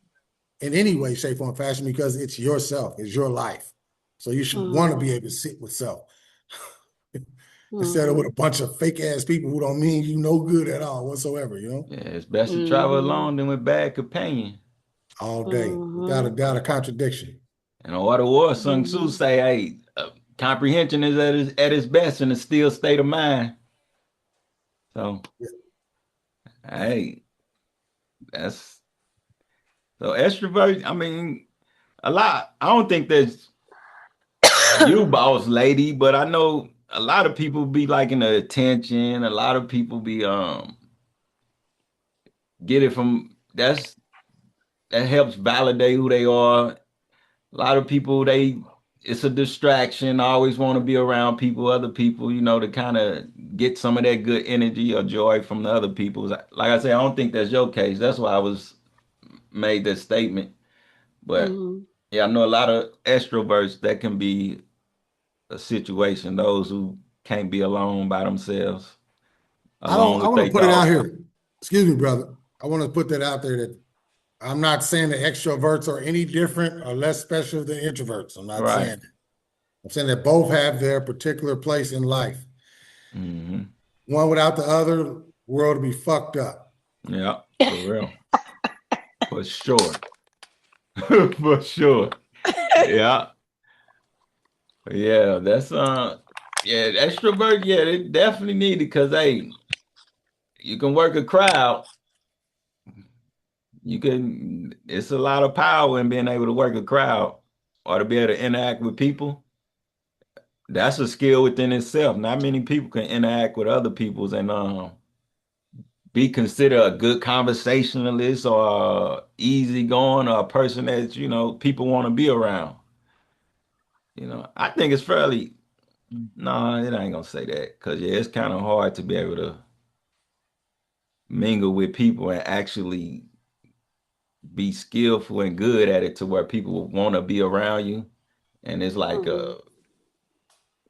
in any way, shape, form, fashion because it's yourself. It's your life. So you should want to Hmm. be able to sit with self instead of with Hmm. a bunch of fake ass people who don't mean you no good at all whatsoever. Yeah, it's best to travel Hmm. alone than with bad companion. All day. You got Hmm. a contradiction. And all the war, Sun Tzu Hmm. say, hey, comprehension is at its best in a still state of mind. So, hey, that's so extrovert. I mean, a lot. I don't think there's you, boss lady, but I know a lot of people be liking the attention. A lot of people be get it from that helps validate who they are. A lot of people it's a distraction. I always want to be around people, other people, to kind of get some of that good energy or joy from the other people. Like I say, I don't think that's your case. That's why I was made that statement. But Hmm. yeah, I know a lot of extroverts that can be a situation. Those who can't be alone by themselves, alone I with want to their put it out thoughts. here. Excuse me, brother. I want to put that out there that I'm not saying that extroverts are any different or less special than introverts. I'm not Right. saying that. I'm saying that both have their particular place in life. Mm-hmm. One without the other, world would be fucked up. Yeah, for real. For sure. For sure. Yeah. Yeah, that's yeah, extrovert, yeah, they definitely need it because hey, you can work a crowd. You can it's a lot of power in being able to work a crowd or to be able to interact with people. That's a skill within itself. Not many people can interact with other peoples and be considered a good conversationalist or easygoing or a person that, people want to be around. I think it's fairly, no, it ain't gonna say that because yeah, it's kind of hard to be able to mingle with people and actually be skillful and good at it to where people want to be around you. And it's like Mhm.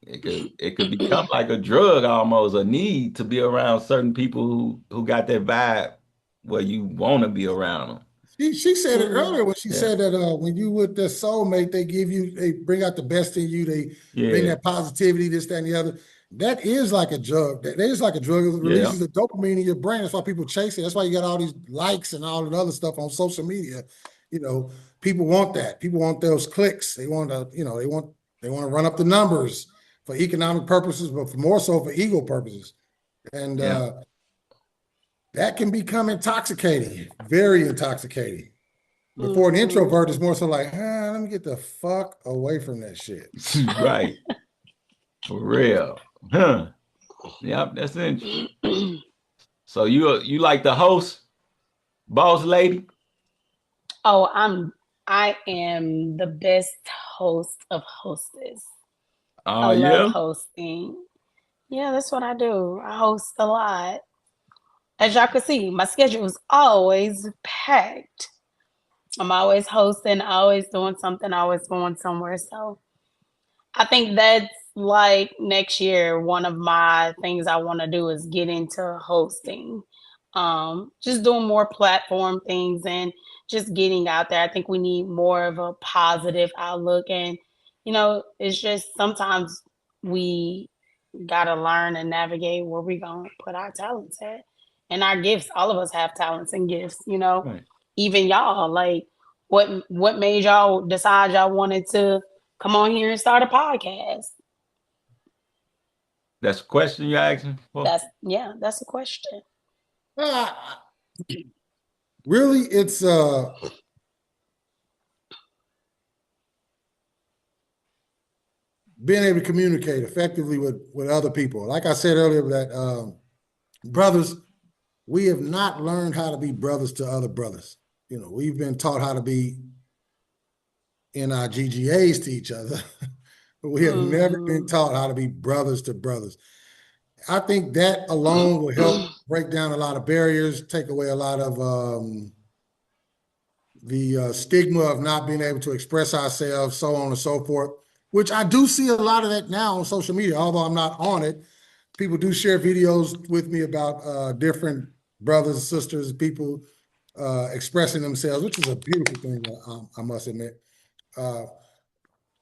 it could become like a drug almost, a need to be around certain people who got that vibe where you want to be around them. She said it Mhm. earlier when she Yeah. said that when you with their soulmate, they bring out the best in you. They bring Yeah. that positivity, this, that, and the other. That is like a drug. That is like a drug. It Yeah. releases the dopamine in your brain. That's why people chase it. That's why you got all these likes and all the other stuff on social media. You know, people want that. People want those clicks. They want to, they want to run up the numbers for economic purposes, but more so for ego purposes. And Yeah. that can become intoxicating, very intoxicating. But for an Mhm. introvert, it's more so like, let me get the fuck away from that shit. Right. For real. Huh. Yep, that's interesting. So you like the host, boss lady? Oh, I am the best host of hostess. I Oh love yeah. hosting. Yeah, that's what I do. I host a lot. As y'all can see, my schedule is always packed. I'm always hosting, always doing something, always going somewhere. So I think that's like next year, one of my things I want to do is get into hosting. Just doing more platform things and just getting out there. I think we need more of a positive outlook. And, it's just sometimes we got to learn and navigate where we're going to put our talents at and our gifts. All of us have talents and gifts. Right. Even y'all, like what made y'all decide y'all wanted to come on here and start a podcast? That's a question you're asking for? That's a question. Ah, really, it's being able to communicate effectively with other people. Like I said earlier, that brothers, we have not learned how to be brothers to other brothers. We've been taught how to be in our GGAs to each other, but we have never been Mm-hmm. taught how to be brothers to brothers. I think that alone will help break down a lot of barriers, take away a lot of the stigma of not being able to express ourselves, so on and so forth, which I do see a lot of that now on social media, although I'm not on it. People do share videos with me about different brothers and sisters, people expressing themselves, which is a beautiful thing, I must admit. Uh,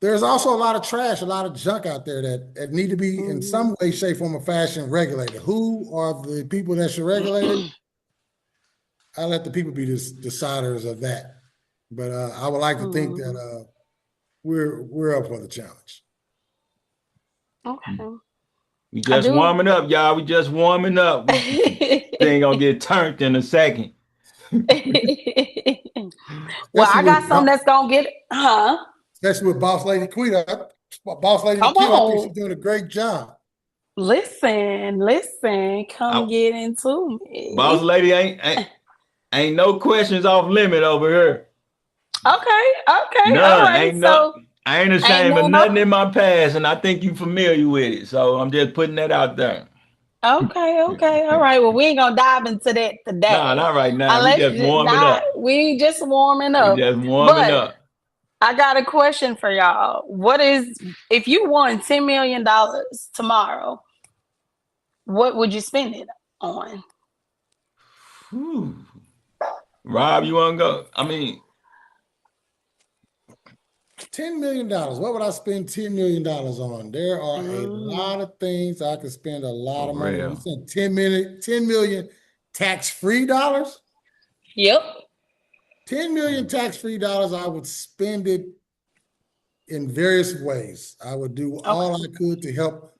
there's also a lot of trash, a lot of junk out there that need to be in Mm-hmm. some way, shape, form, or fashion regulated. Who are the people that should regulate it? I let the people be the deciders of that. But I would like to think that Mm-hmm. we're up for the challenge. Okay. We I just do. warming up, y'all. We just warming up. We ain't gonna get turned in a second. Well, Especially I got with some that's gonna get, huh? especially with Boss Lady Quita. Boss Lady Come Q, I think she's on. doing a great job. Listen, come I, get into boss me. lady ain't no questions off limit over here. Okay, all None. right. So I ain't ain't ashamed of none nothing no in my past, and I think you familiar with it. So I'm just putting that out there. okay, all right. Well, we ain't gonna dive into that Nah, today. not right now. We Unless just warming not, up. we just warming We up. just warming But up. I got a question for y'all. What is if you won $10 million tomorrow, what would you spend it on? Whew. Rob, you wanna go? I mean, $10 million. What would I spend $10 million on? There are a lot of things I could spend a lot of money. You said 10 million tax-free dollars? Yep. 10 million tax-free dollars, I would spend it in various ways. I would do all I could to help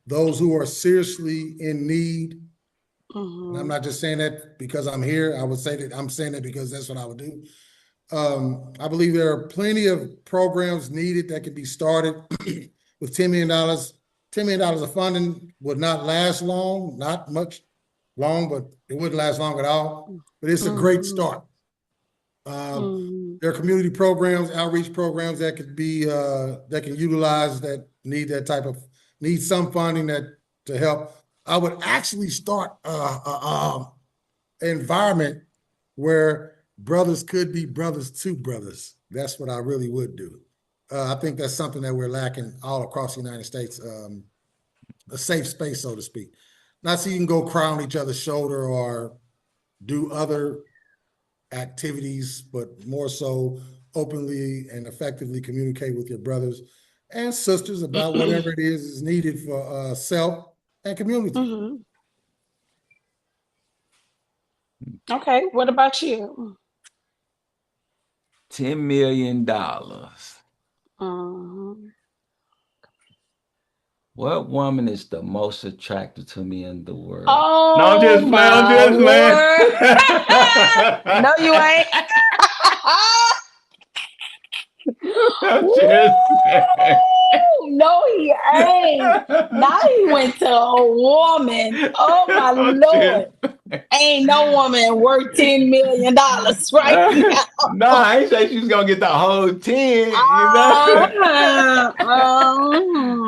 those who are seriously in need. And I'm not just saying that because I'm here. I would say that I'm saying that because that's what I would do. I believe there are plenty of programs needed that can be started with $10 million. $10 million of funding would not last long, not much long, but it wouldn't last long at all. But it's a great start. There are community programs, outreach programs that could be that can utilize that need some funding to help. I would actually start an environment where brothers could be brothers to brothers. That's what I really would do. I think that's something that we're lacking all across the United States, a safe space, so to speak. Not so you can go cry on each other's shoulder or do other activities, but more so openly and effectively communicate with your brothers and sisters about whatever it is needed for self and community. Okay, what about you? $10 million. What woman is the most attractive to me in the world? Oh, no, I'm just playing. I'm just playing. No, you ain't. No, he ain't. Now he went to a woman. Oh my Lord. Ain't no woman worth $10 million right now. No, I ain't say she's gonna get the whole 10,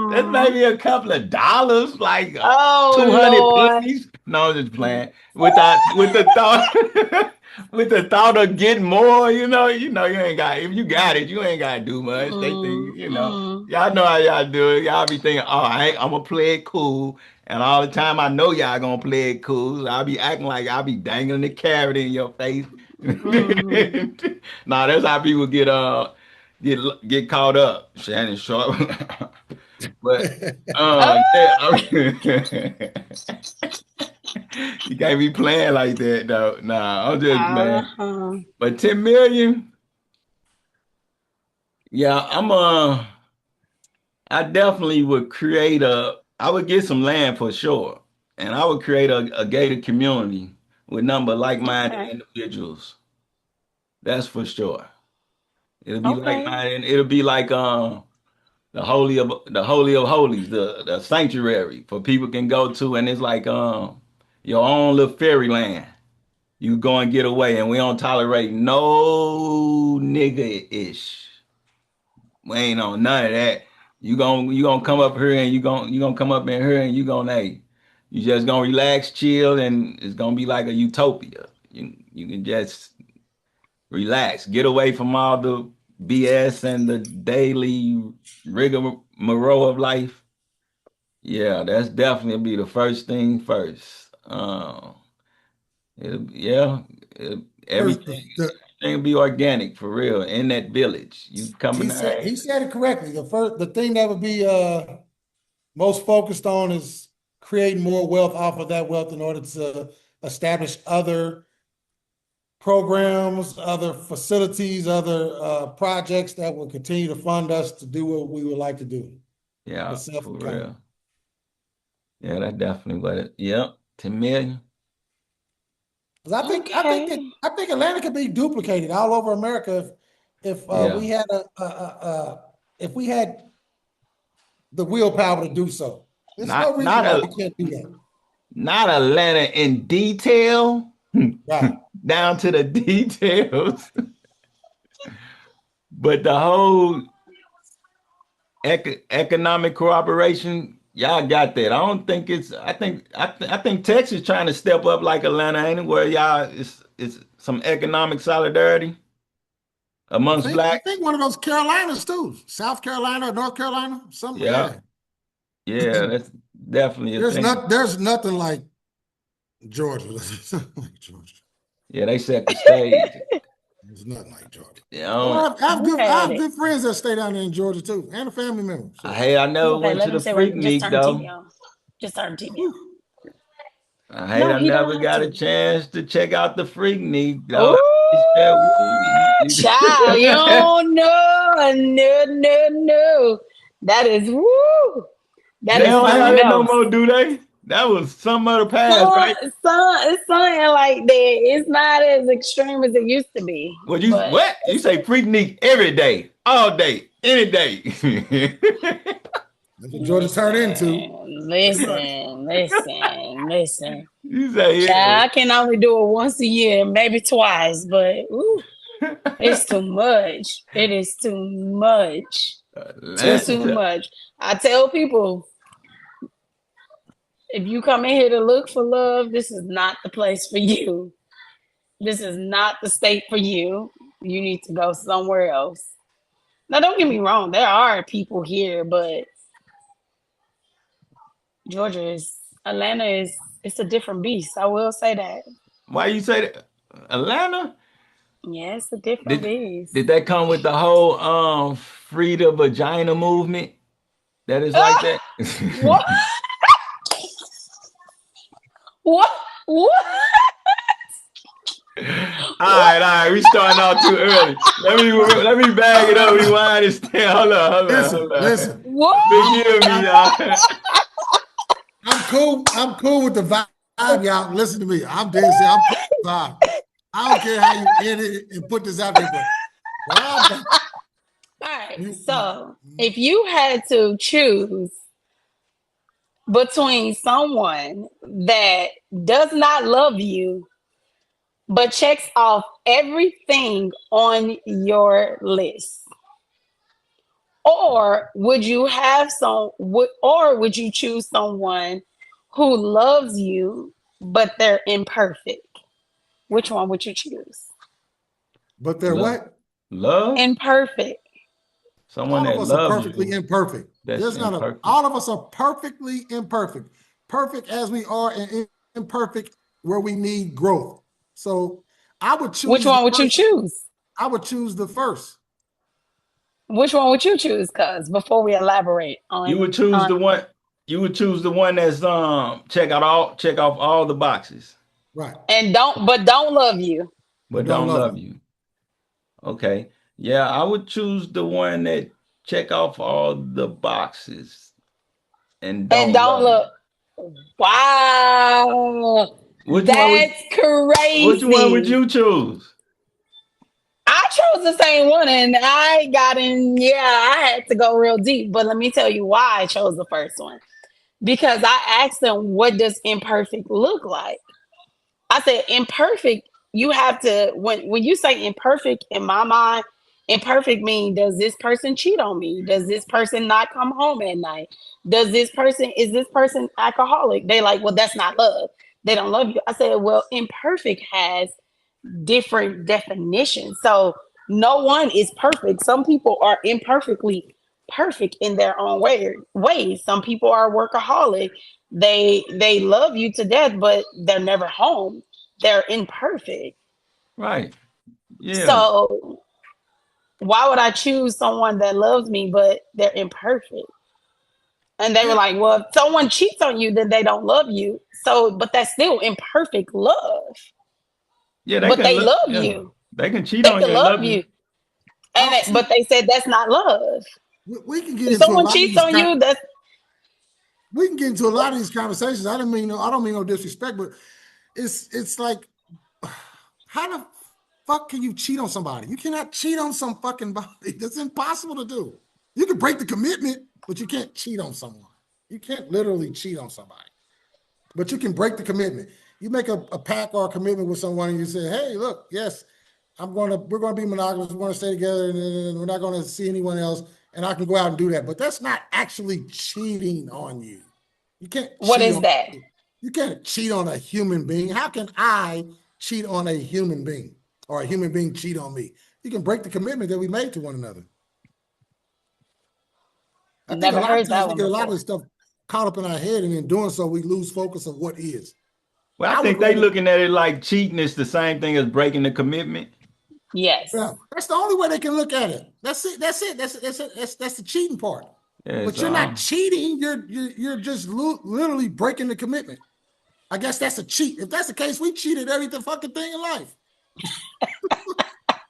That's maybe a couple of dollars, like 200 pennies. No, I'm just playing. With the thought with the thought of getting more, you ain't got, if you got it, you ain't gotta do much. They think, y'all know how y'all do it. Y'all be thinking, all right, I'm gonna play it cool. And all the time I know y'all gonna play it cool. I'll be acting like I'll be dangling the carrot in your face. Nah, that's how people get caught up. Shannon Sharp. But you can't be playing like that though. Nah, I'm just playing. But 10 million, yeah, I definitely would I would get some land for sure. And I would create a gated community with number like-minded individuals. That's for sure. It'll be like-minded. It'll be like the holy of holies, the sanctuary for people can go to, and it's like your own little fairyland. You go and get away, and we don't tolerate no nigga-ish. We ain't on none of that. You gonna come up here and you gonna come up in here and you just gonna relax, chill, and it's gonna be like a utopia. You can just relax, get away from all the BS and the daily rigmarole of life. Yeah, that's definitely be the first thing first. Everything will be organic for real in that village. You coming there. He said it correctly. The thing that would be most focused on is creating more wealth off of that wealth in order to establish other programs, other facilities, other projects that will continue to fund us to do what we would like to do. Yeah, for real. Yeah, that's definitely what it. Yep, 10 million. I think Atlanta could be duplicated all over America if we had if we had the willpower to do so. There's no reason why we can't do that. Not Atlanta in detail, right down to the details, but the whole economic cooperation. Y'all got that. I don't think it's. I think Texas trying to step up like Atlanta, ain't it? Where y'all it's some economic solidarity amongst blacks. I think one of those Carolinas too, South Carolina, North Carolina, something. Yeah, that's definitely a thing. There's nothing like Georgia. Yeah, they set the stage. It's nothing like Georgia. Yeah, I have good friends that stay down there in Georgia too, and a family member. So. hey, I never went to the Freaknik though. Just turn the TV on. I never got a chance to check out the Freaknik though. Child, you don't know. No. That is woo. They don't have it no more, do they? That was some of the past, right? It's something like that. It's not as extreme as it used to be. Well, you say Freaknik every day, all day, any day. That's what Georgia turned into. Listen. You say I can only do it once a year, maybe twice, but it's too much. It is too much. Too much. I tell people, if you come in here to look for love, this is not the place for you. This is not the state for you. You need to go somewhere else. Now, don't get me wrong. There are people here, but Atlanta is it's a different beast. I will say that. Why you say that? Atlanta? Yeah, it's a different beast. Did that come with the whole free the vagina movement? That is like that? What? What? All right. We starting out too early. Let me bag it up. Rewind this thing. Hold on. Listen. What? Forgive me, y'all. I'm cool with the vibe, y'all. Listen to me. I'm dead serious. I'm cool with the vibe. I don't care how you edit and put this out there, but all right. So if you had to choose between someone that does not love you but checks off everything on your list, or would you choose someone who loves you but they're imperfect? Which one would you choose? But they're what? Love? Imperfect. Someone that loves all of us are perfectly imperfect. All of us are perfectly imperfect. Perfect as we are and imperfect where we need growth. So I would choose. Which one would you choose? I would choose the first. Which one would you choose? Cause before we elaborate on, you would choose the one. You would choose the one that's check off all the boxes. Right. And don't love you. But don't love you. Okay. Yeah, I would choose the one that check off all the boxes and don't love. Wow. That's crazy. Which one would you choose? I chose the same one and I got in. Yeah, I had to go real deep. But let me tell you why I chose the first one. Because I asked them, what does imperfect look like? I said, imperfect, you have to, when you say imperfect, in my mind, imperfect means, does this person cheat on me? Does this person not come home at night? Is this person alcoholic? They like, well, that's not love. They don't love you. I said, well, imperfect has different definitions. So no one is perfect. Some people are imperfectly perfect in their own ways. Some people are workaholic. They love you to death, but they're never home. They're imperfect. Right. Yeah. So why would I choose someone that loves me, but they're imperfect? And they were like, well, if someone cheats on you, then they don't love you. So, but that's still imperfect love. Yeah, but they love you. They can cheat on you. They love you. And but they said that's not love. We can get if into someone cheats on you, we can get into a lot of these conversations. I don't mean no disrespect, but it's like, how the fuck can you cheat on somebody? You cannot cheat on some fucking body. That's impossible to do. You can break the commitment, but you can't cheat on someone. You can't literally cheat on somebody, but you can break the commitment. You make a pact or a commitment with someone, and you say, "Hey, look, yes, we're gonna be monogamous. We're gonna stay together, and we're not gonna see anyone else." And I can go out and do that, but that's not actually cheating on you. You can't. What is that? You can't cheat on a human being. How can I cheat on a human being, or a human being cheat on me? You can break the commitment that we made to one another. I think a lot of times we get a lot of this stuff caught up in our head, and in doing so, we lose focus of what is. Well, I think they looking at it like cheating is the same thing as breaking the commitment. Yes. Yeah, that's the only way they can look at it. That's it. That's it. That's the cheating part. Yeah, But so you're not cheating. You're just literally breaking the commitment. I guess that's a cheat. If that's the case, we cheated every fucking thing in life.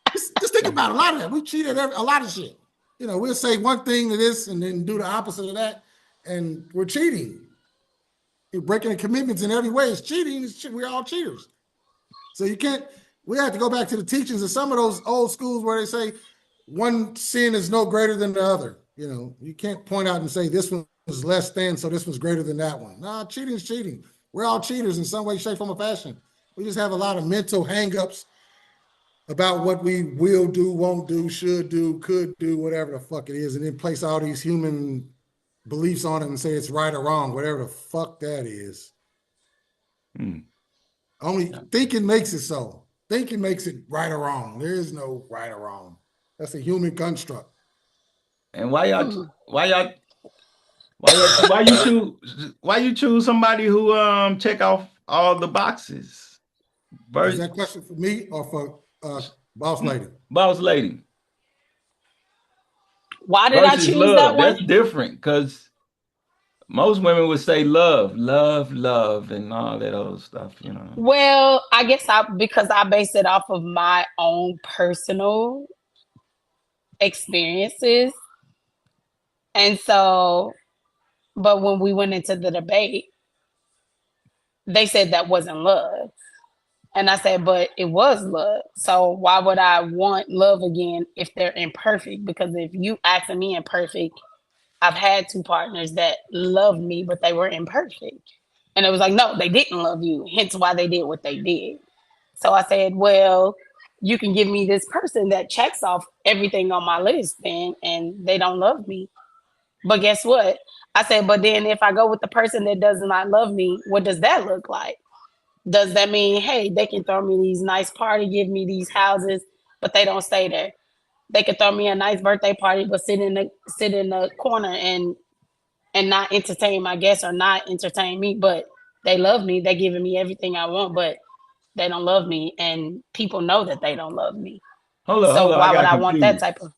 just think about a lot of that. We cheated a lot of shit. You know, we'll say one thing to this and then do the opposite of that, and we're cheating. You're breaking the commitments in every way. It's cheating. We're all cheaters. So you can't. We have to go back to the teachings of some of those old schools where they say one sin is no greater than the other. You know, you can't point out and say this one was less than, so this one's greater than that one. Nah, cheating is cheating. We're all cheaters in some way, shape, form, or fashion. We just have a lot of mental hangups about what we will do, won't do, should do, could do, whatever the fuck it is, and then place all these human beliefs on it and say it's right or wrong, whatever the fuck that is. Only thinking makes it so. Thinking makes it right or wrong. There is no right or wrong. That's a human construct. And why you choose somebody who check off all the boxes? Is that question for me or for boss lady? Boss lady. Why did I choose love? That one? That's different because most women would say love, love, love, and all that other stuff, you know. Well, I guess because I based it off of my own personal experiences. And so, but when we went into the debate, they said that wasn't love. And I said, but it was love. So why would I want love again if they're imperfect? Because if you asking me imperfect, I've had 2 partners that loved me, but they were imperfect. And it was like, no, they didn't love you. Hence why they did what they did. So I said, well, you can give me this person that checks off everything on my list then, and they don't love me. But guess what? I said, but then if I go with the person that does not love me, what does that look like? Does that mean, hey, they can throw me these nice parties, give me these houses, but they don't stay there? They could throw me a nice birthday party, but sit in the corner and not entertain my guests or not entertain me. But they love me. They're giving me everything I want, but they don't love me, and people know that they don't love me. Hold up, why would I want that type of?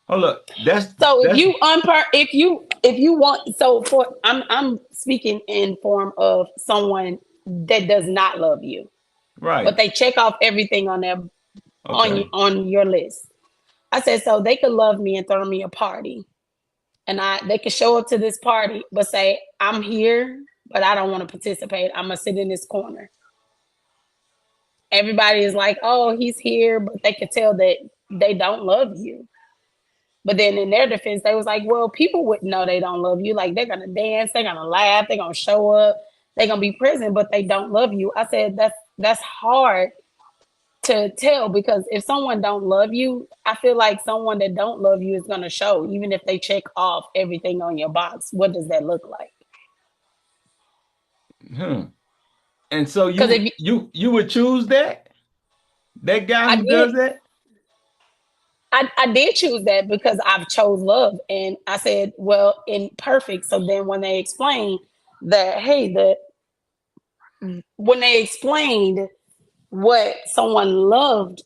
Hold up, if you want, so for I'm speaking in form of someone that does not love you, right? But they check off everything on their on your list. I said, so they could love me and throw me a party, and they could show up to this party, but say, I'm here, but I don't want to participate. I'm gonna sit in this corner. Everybody is like, oh, he's here, but they could tell that they don't love you. But then in their defense, they was like, well, people would know they don't love you. Like, they're gonna dance, they're gonna laugh, they're gonna show up, they're gonna be present, but they don't love you. I said, that's hard to tell, because if someone don't love you, I feel like someone that don't love you is going to show, even if they check off everything on your box. What does that look like? And so you would choose that guy who does that? I did choose that because I've chose love, and I said, well, imperfect. So then when they explained that, when they explained what someone loved,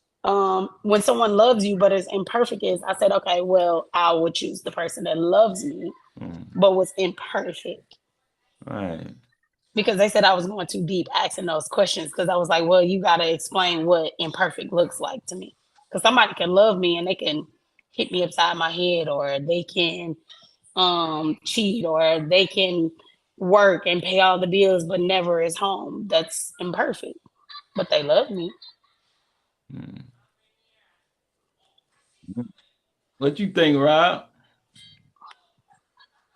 when someone loves you but is imperfect, I said, okay, well, I would choose the person that loves me but was imperfect. Right. Because they said I was going too deep asking those questions, because I was like, well, you got to explain what imperfect looks like to me. Because somebody can love me and they can hit me upside my head, or they can cheat, or they can work and pay all the bills but never is home. That's imperfect. But they love me. What you think, Rob?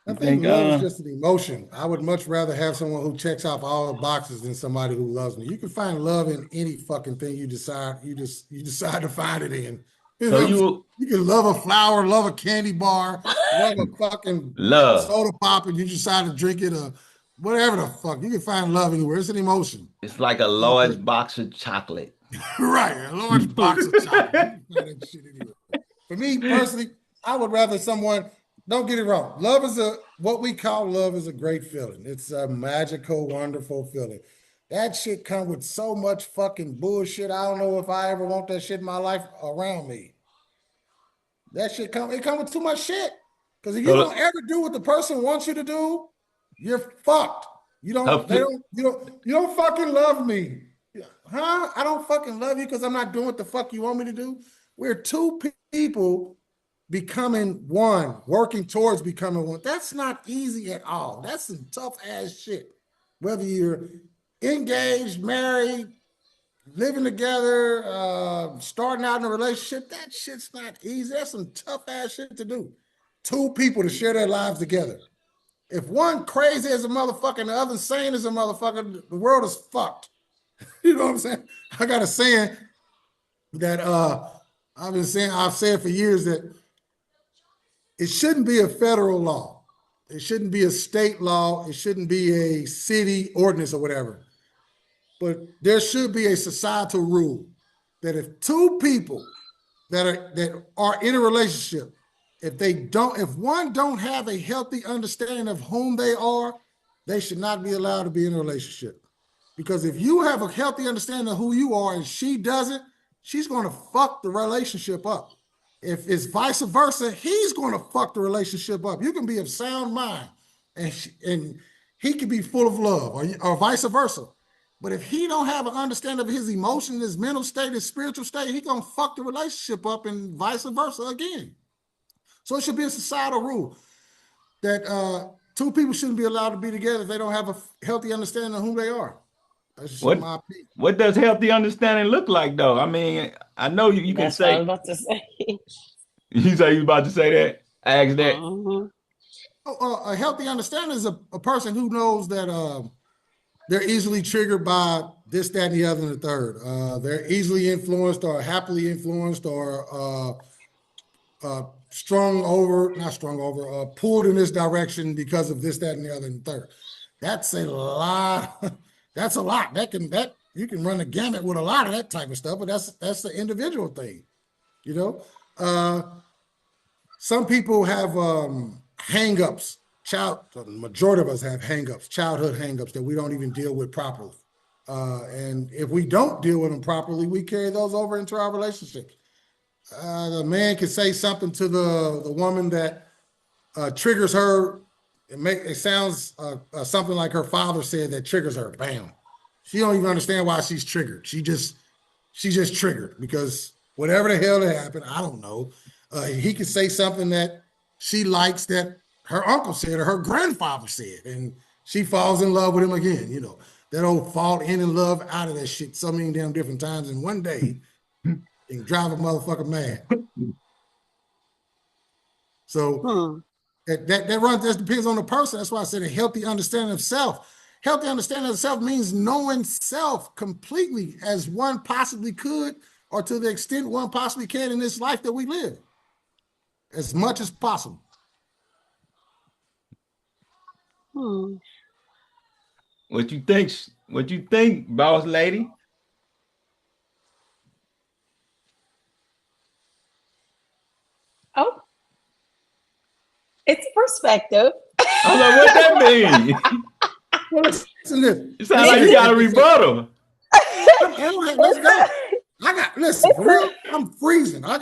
I think love is just an emotion. I would much rather have someone who checks off all the boxes than somebody who loves me. You can find love in any fucking thing you decide to find it in. You can love a flower, love a candy bar, love a fucking soda pop, and you decide to drink it, or whatever the fuck. You can find love anywhere. It's an emotion. It's like a large box of chocolate. Right, a large box of chocolate. You can find that shit anywhere. For me personally, I would rather someone. Don't get it wrong. What we call love is a great feeling. It's a magical, wonderful feeling. That shit come with so much fucking bullshit. I don't know if I ever want that shit in my life around me. That shit it come with too much shit. Because if you So don't ever do what the person wants you to do, you're fucked. her, You don't fucking love me. Huh? I don't fucking love you because I'm not doing what the fuck you want me to do. We're two people becoming one, working towards becoming one. That's not easy at all. That's some tough ass shit. Whether you're engaged, married, living together, starting out in a relationship, that shit's not easy. That's some tough ass shit to do. Two people to share their lives together. If one crazy as a motherfucker and the other sane as a motherfucker, the world is fucked. You know what I'm saying? I got a saying that I've said for years that it shouldn't be a federal law. It shouldn't be a state law. It shouldn't be a city ordinance or whatever. But there should be a societal rule that if two people that are in a relationship, if one don't have a healthy understanding of whom they are, they should not be allowed to be in a relationship. Because if you have a healthy understanding of who you are and she doesn't, she's going to fuck the relationship up. If it's vice versa, he's going to fuck the relationship up. You can be of sound mind and he can be full of love, or vice versa. But if he don't have an understanding of his emotion, his mental state, his spiritual state, he gonna fuck the relationship up and vice versa again. So it should be a societal rule that two people shouldn't be allowed to be together if they don't have a healthy understanding of who they are. That's just what my opinion. what does healthy understanding look like though? I mean, I know you can That's what I was say about to say. you say you about to say that. Ask that. Mhm. A healthy understanding is a person who knows that they're easily triggered by this, that, and the other, and the third. They're easily influenced or happily influenced or not strung over, pulled in this direction because of this, that, and the other, and the third. That's a lot. That's a lot. That you can run the gamut with a lot of that type of stuff, but that's the individual thing, you know. Some people have hang-ups. The majority of us have hang-ups, childhood hang-ups that we don't even deal with properly. And if we don't deal with them properly, we carry those over into our relationships. The man can say something to the woman that triggers her. It sounds something like her father said that triggers her. Bam. She don't even understand why she's triggered. She's just triggered because whatever the hell that happened, I don't know. He could say something that she likes that her uncle said or her grandfather said, and she falls in love with him again. You know, that old fall in love out of that shit so many damn different times in one day and drive a motherfucker mad. So Hmm. that depends on the person. That's why I said a healthy understanding of self. Healthy understanding of self means knowing self completely as one possibly could, or to the extent one possibly can in this life that we live, as much as possible. Hmm. What you think? What you think, boss lady? Oh, it's perspective. I was like, what that mean? Well, listen, listen, It sounds like listen, you got a listen. rebuttal. Let's go. Listen, for real, I'm freezing. I'm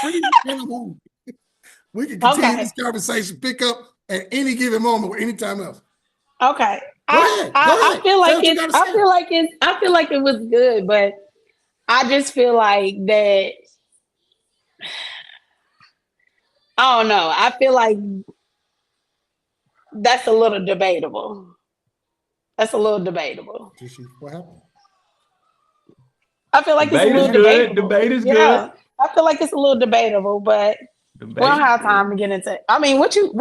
freezing and I'm hungry. We can continue Okay. this conversation, pick up at any given moment or anytime else. Okay. Go I, ahead. Go I I ahead. feel Say like what you it's got to I say. feel like it's I feel like it was good, but I just feel like that I don't know. I feel like that's a little debatable. That's a little debatable. What happened? I feel like it's a Debate is little good. debatable. Debate is good. Yeah. I feel like it's a little debatable, but we don't Debate is have good. time to get into it. I mean, what's your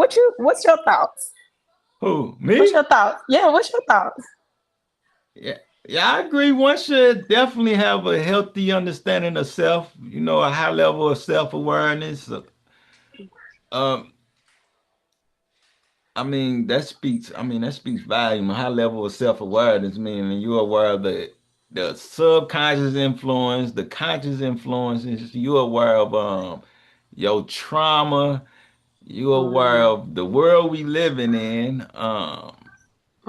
thoughts? Who? What's Me? your thoughts? Yeah, what's your thoughts? Yeah. Yeah, I agree. One should definitely have a healthy understanding of self, a high level of self-awareness. Um, that speaks volume, a high level of self-awareness, meaning you're aware of the subconscious influence, the conscious influences, you're aware of your trauma, you're aware Mm, of the world we living in.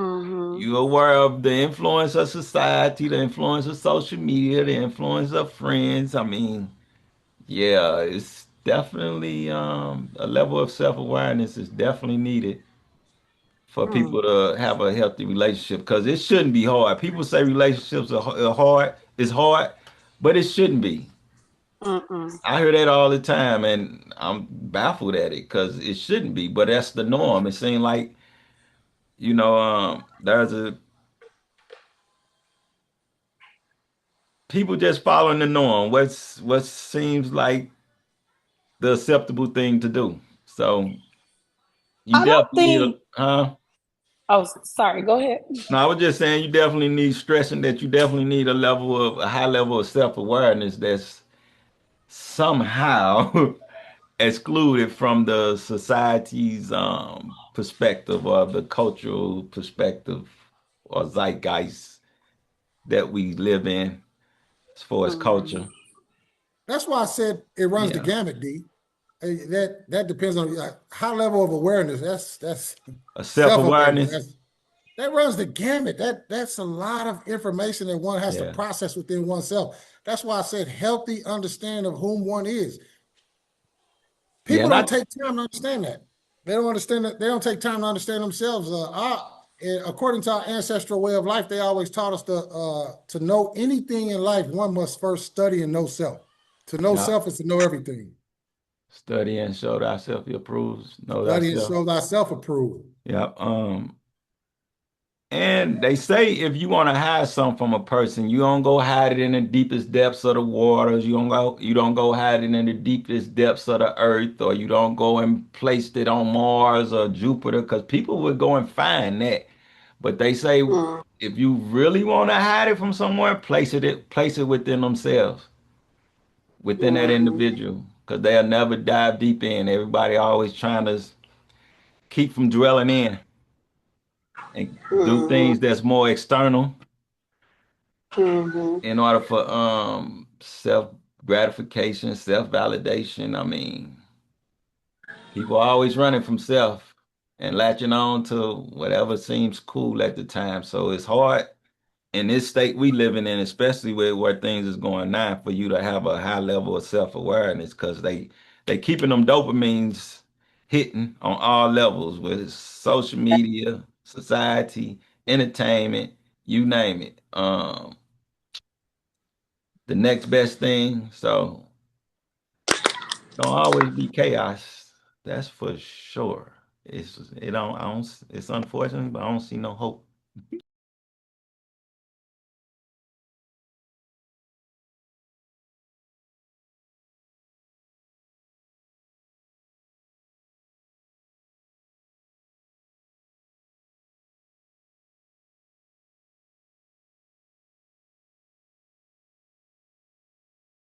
Mm-hmm. You're aware of the influence of society, the influence of social media, the influence of friends. I mean, yeah, it's definitely a level of self-awareness is definitely needed for people to have a healthy relationship because it shouldn't be hard. People say relationships are hard. It's hard, but it shouldn't be. Mm-mm. I hear that all the time, and I'm baffled at it because it shouldn't be. But that's the norm. It seems like there's a people just following the norm. What seems like the acceptable thing to do. So you I don't definitely need a, think. huh? Oh, sorry. Go ahead. No, I was just saying you definitely need stressing that you definitely need a high level of self-awareness that's somehow excluded from the society's perspective or the cultural perspective or zeitgeist that we live in as far as Mm-hmm. culture. That's why I said it runs the Yeah. gamut, D. That depends on high level of awareness. That's A self-awareness. self-awareness. That runs the gamut. That's a lot of information that one has to Yeah. process within oneself. That's why I said healthy understanding of whom one is. Yeah. People And don't take time to understand that. They don't understand that. They don't take time to understand themselves. According to our ancestral way of life, they always taught us to know anything in life. One must first study and know self. To know yeah. self is to know everything. Study and show thyself he approves. Know Study and thyself. show thyself approval. Yeah. And they say if you want to hide something from a person, you don't go hide it in the deepest depths of the waters. You don't go hide it in the deepest depths of the earth, or you don't go and place it on Mars or Jupiter, because people would go and find that. But they say if you really want to hide it from somewhere, place it within themselves, within that Mm-hmm. individual, because they'll never dive deep in. Everybody always trying to keep from dwelling in and do Mm-hmm. things that's more external Mm-hmm. in order for self gratification, self validation. I mean, people are always running from self and latching on to whatever seems cool at the time. So it's hard in this state we living in, especially where things is going now, for you to have a high level of self awareness because they keeping them dopamines hitting on all levels with social media, society, entertainment, you name it. The next best thing. So don't always be chaos. That's for sure. It's it don't I don't it's unfortunate, but I don't see no hope.